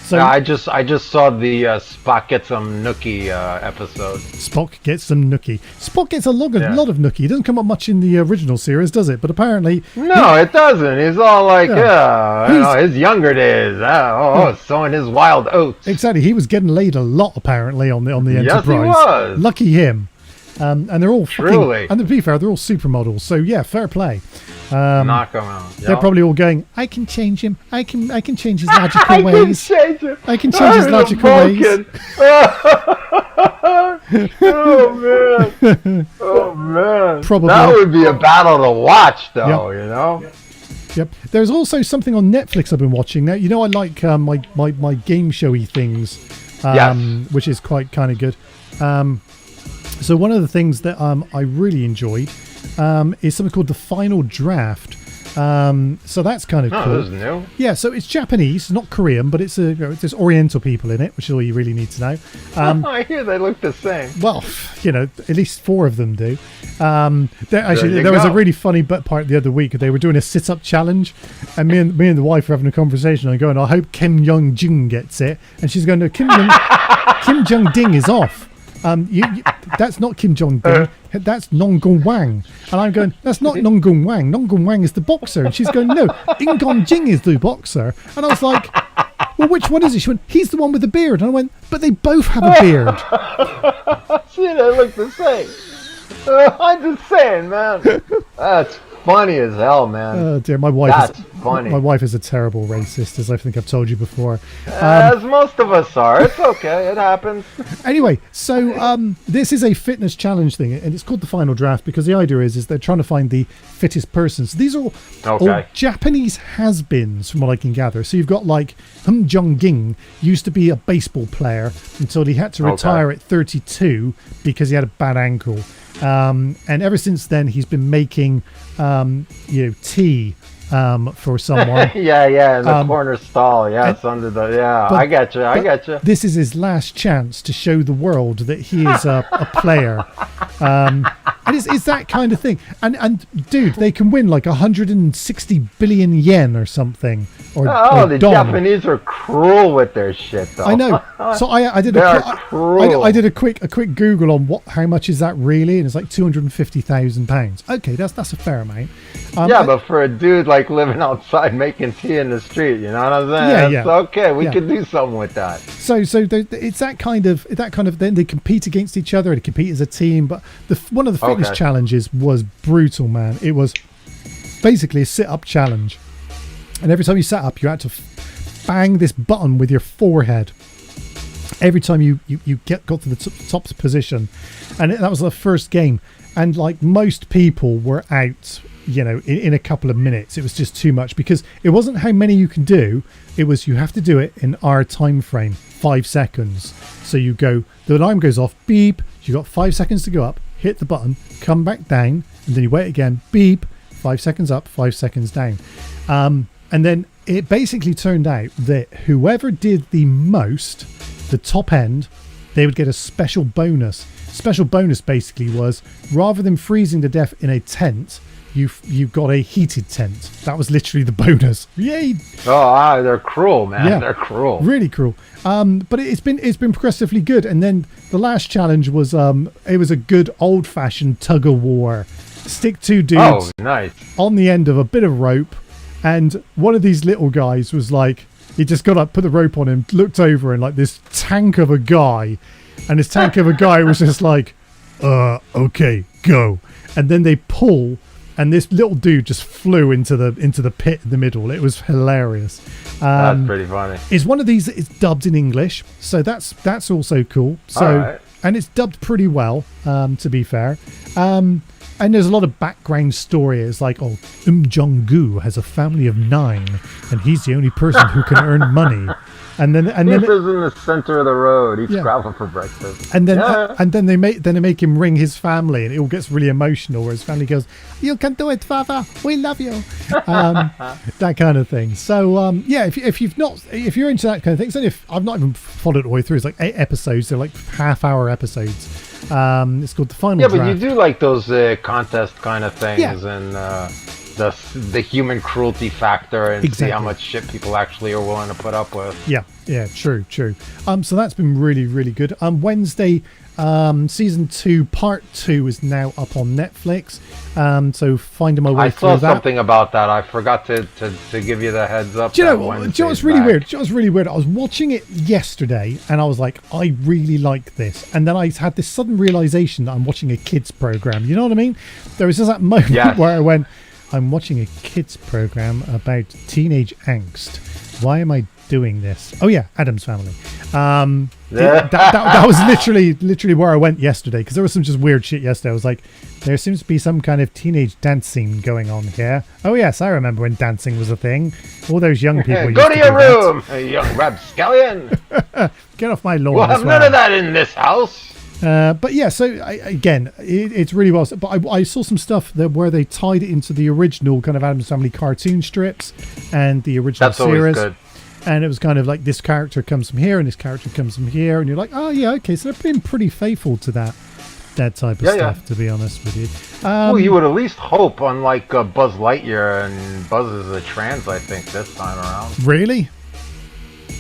So I just saw the Spock Get Some Nookie episode. Spock gets some nookie. Spock gets a lot of nookie. It doesn't come up much in the original series, does it? But apparently... No, it doesn't. He's all like, his younger days. Sowing his wild oats. Exactly. He was getting laid a lot, apparently, on the Enterprise. Yes, he was. Lucky him. And they're all Truly. And to be fair, they're all supermodels. So, yeah, fair play. Knock him out. Yep. They're probably all going, I can change him. I can change his logical ways. I can change his logical ways. Oh man. Probably. That would be a battle to watch, though. Yep. There's also something on Netflix I've been watching now. I like my game showy things, which is quite kind of good. So one of the things that I really enjoyed is something called The Final Draft. So that's kind of cool. This is new. Yeah, so it's Japanese, not Korean, but there's Oriental people in it, which is all you really need to know. I hear they look the same. Well, at least 4 of them do. There was a really funny part the other week. They were doing a sit-up challenge, and me and the wife were having a conversation. I'm going, I hope Kim Jong-jin gets it, and she's going, no, Kim Jong-ding is off. That's not Kim Jong-ding. That's Nongong Wang. And I'm going, that's not Nongong Wang. Nongong Wang is the boxer. And she's going, no, Ingon Jing is the boxer. And I was like, well, which one is it? She went, he's the one with the beard. And I went, but they both have a beard. See, they look the same. I'm just saying, man. That's funny as hell, man. Oh dear, That's funny. My wife is a terrible racist, as I think I've told you before. As most of us are. It's okay. It happens. Anyway, so this is a fitness challenge thing, and it's called The Final Draft because the idea is they're trying to find the fittest person. So these are all Japanese has-beens, from what I can gather. So you've got like Jong-ging used to be a baseball player until he had to retire at 32 because he had a bad ankle. And ever since then, he's been making, tea for someone. in the corner stall. Yes, under the. I got you. This is his last chance to show the world that he is a player. And it's that kind of thing. And dude, they can win like 160 billion yen or something. The Japanese are cruel with their shit, though. I know. So I did a quick Google on how much is that really, and it's like £250,000. Okay, that's a fair amount. But for a dude like living outside making tea in the street, you know what I'm saying? Yeah. Okay, we could do something with that. So it's that kind of. Then they compete against each other. They compete as a team. But one of the fitness challenges was brutal, man. It was basically a sit-up challenge. And every time you sat up, you had to bang this button with your forehead. Every time you got to the top position. And that was the first game. And like most people were out, you know, in a couple of minutes. It was just too much because it wasn't how many you can do. It was you have to do it in our time frame, 5 seconds. So you go, the alarm goes off, beep. You got 5 seconds to go up, hit the button, come back down, and then you wait again, beep. 5 seconds up, 5 seconds down. And then it basically turned out that whoever did the most, the top end, they would get a special bonus. Special bonus basically was, rather than freezing to death in a tent, you got a heated tent. That was literally the bonus. Yay! Oh, they're cruel, man. Yeah, they're cruel. Really cruel. But it's been progressively good. And then the last challenge was it was a good old fashioned tug of war. Stick two dudes nice. on the end of a bit of rope, and one of these little guys was like, he just got up, put the rope on him, looked over, and like this tank of a guy, and this tank of a guy was just like, okay, go. And then they pull, and this little dude just flew into the pit in the middle. It was hilarious. That's pretty funny. It's one of these that is dubbed in English, so that's also cool. So right. And it's dubbed pretty well, to be fair. And there's a lot of background story. It's like, Jong-gu has a family of 9, and he's the only person who can earn money. And then He lives in the center of the road. Eats gravel for breakfast. And then they make him ring his family, and it all gets really emotional. Where his family goes, "You can do it, Father. We love you." That kind of thing. So if you're into that kind of thing, so I've not even followed it all the way through. It's like 8 episodes. They're like half-hour episodes. It's called the final. Yeah, but draft. you do like those contest kind of things, Yeah. and the human cruelty factor, and see how Exactly. much shit people actually are willing to put up with. Yeah, true. So that's been really, really good. Wednesday, season 2, part 2 is now up on Netflix. So finding my way I through saw that. something about that. I forgot to give you the heads up. Do you know Wednesday's what's really back. weird? Do you know what's really weird? I was watching it yesterday, and I was like, I really like this. And then I had this sudden realization that I'm watching a kids program. You know what I mean? There was just that moment where I went, I'm watching a kids program about teenage angst. Why am I doing this? Oh yeah, Addams Family. That was literally where I went yesterday, because there was some just weird shit yesterday. I was like, there seems to be some kind of teenage dancing going on here. Oh yes, I remember when dancing was a thing. All those young people. Go used to do your that. room, you young rapscallion. Get off my lawn. We'll as have well. none of that in this house. But yeah, so it's really well. But I saw some stuff where they tied it into the original kind of Addams Family cartoon strips and the original That's always series. good. And it was kind of like, this character comes from here and this character comes from here, and you're like, oh yeah, okay. So they're being pretty faithful to that type of stuff. To be honest with you. Well, you would at least hope, unlike Buzz Lightyear, and Buzz is a trans, I think, this time around. Really?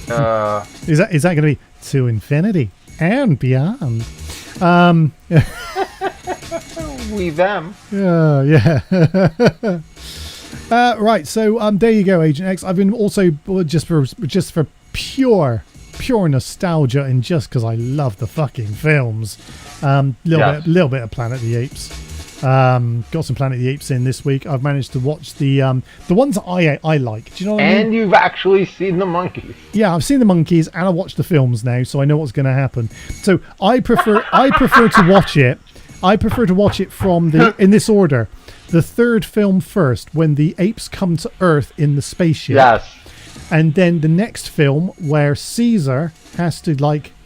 Is that going to be to infinity and beyond? We them. Yeah. Right, so there you go, Agent X. I've been also just for pure nostalgia, and just because I love the fucking films. Little bit of Planet of the Apes. Got some Planet of the Apes in this week. I've managed to watch the ones that I like. Do you know what I mean? And you've actually seen the monkeys. Yeah, I've seen the monkeys, and I watched the films now, so I know what's going to happen. So I prefer to watch it. I prefer to watch it from in this order. The third film first, when the apes come to Earth in the spaceship. Yes. And then the next film where Caesar has to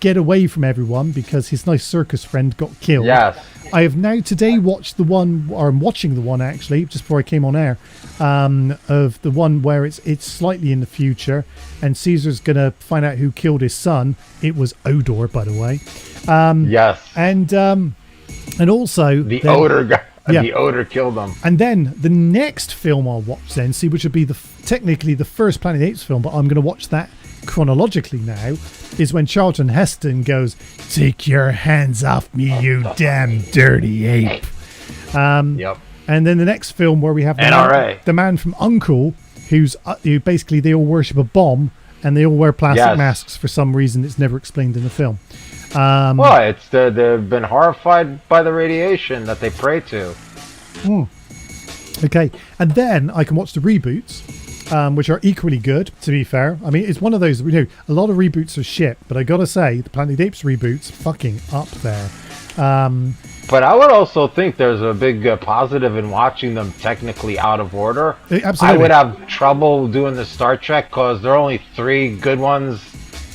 get away from everyone because his nice circus friend got killed. Yes. I have now today watched the one, or I'm watching the one actually, just before I came on air, of the one where it's slightly in the future, and Caesar's gonna find out who killed his son. It was Odor, by the way. Yes. And also the Odor guy. Yeah. The Odor killed him. And then the next film I'll watch then, which would be technically the first Planet of the Apes film, but I'm going to watch that chronologically now, is when Charlton Heston goes, "Take your hands off me, you damn dirty ape." Yep. And then the next film where we have the man from U.N.C.L.E., who basically they all worship a bomb and they all wear plastic masks for some reason. It's never explained in the film. Well, they've been horrified by the radiation that they pray to. Okay, and then I can watch the reboots, which are equally good, to be fair. I mean, it's one of those, a lot of reboots are shit, but I gotta say, the Planet of the Apes reboot's fucking up there. But I would also think there's a big positive in watching them technically out of order. Absolutely. I would have trouble doing the Star Trek because there are only 3 good ones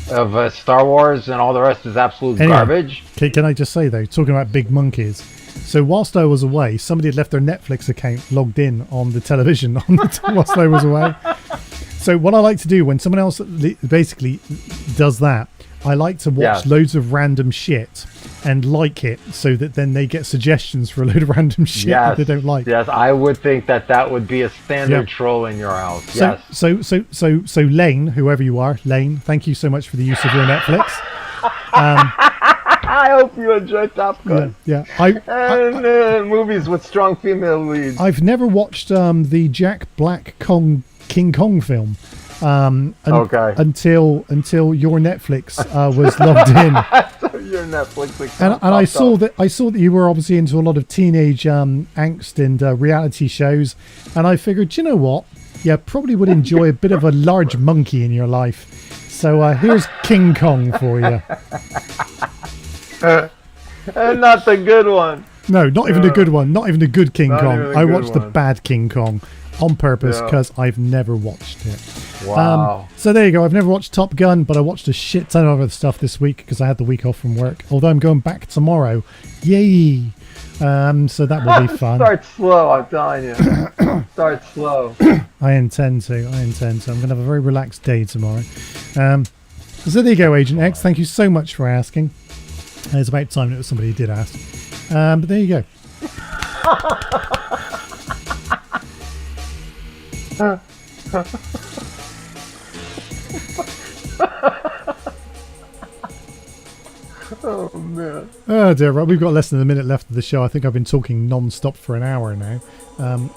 of Star Wars, and all the rest is absolute garbage. Can I just say, though, talking about big monkeys, so whilst I was away, somebody had left their Netflix account logged in on the television whilst I was away. So what I like to do when someone else basically does that, I like to watch loads of random shit and like it, so that then they get suggestions for a load of random shit that they don't like. Yes, I would think that would be a standard troll in your house. So Lane, whoever you are, Lane, thank you so much for the use of your Netflix. I hope you enjoy Top Gun. Yeah. Movies with strong female leads. I've never watched the Jack Black King Kong film. Until your Netflix was logged in. Your Netflix and I saw that you were obviously into a lot of teenage angst and reality shows, and I figured, you know what, probably would enjoy a bit of a large monkey in your life. So here's King Kong for you. And not the good one. No, not even the good one. Not even the good King Kong. I watched the bad King Kong on purpose because I've never watched it. Wow. So there you go. I've never watched Top Gun, but I watched a shit ton of other stuff this week because I had the week off from work. Although I'm going back tomorrow. Yay. So that will be fun. Start slow, I'm telling you. Start slow. I intend to. I'm going to have a very relaxed day tomorrow. So there you go, Agent X. Thank you so much for asking. It's about time that it was somebody who did ask. But there you go. Oh man. Oh dear, right. We've got less than a minute left of the show. I think I've been talking non-stop for an hour now,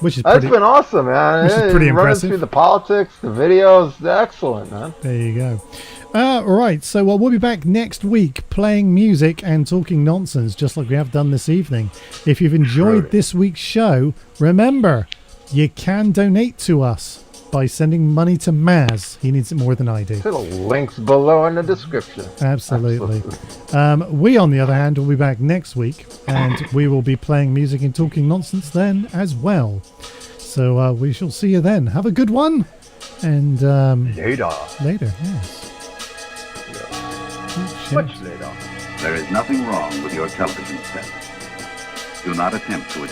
which is That's been awesome, man. Which is pretty impressive. Running through the politics, the videos, excellent, man. There you go. All right, so we'll be back next week playing music and talking nonsense, just like we have done this evening. If you've enjoyed this week's show, remember, you can donate to us by sending money to Maz. He needs it more than I do. The links below in the description. Absolutely. We, on the other hand, will be back next week, and we will be playing music and talking nonsense then as well. So we shall see you then. Have a good one. And later, yes. Much later. There is nothing wrong with your television set. Do not attempt to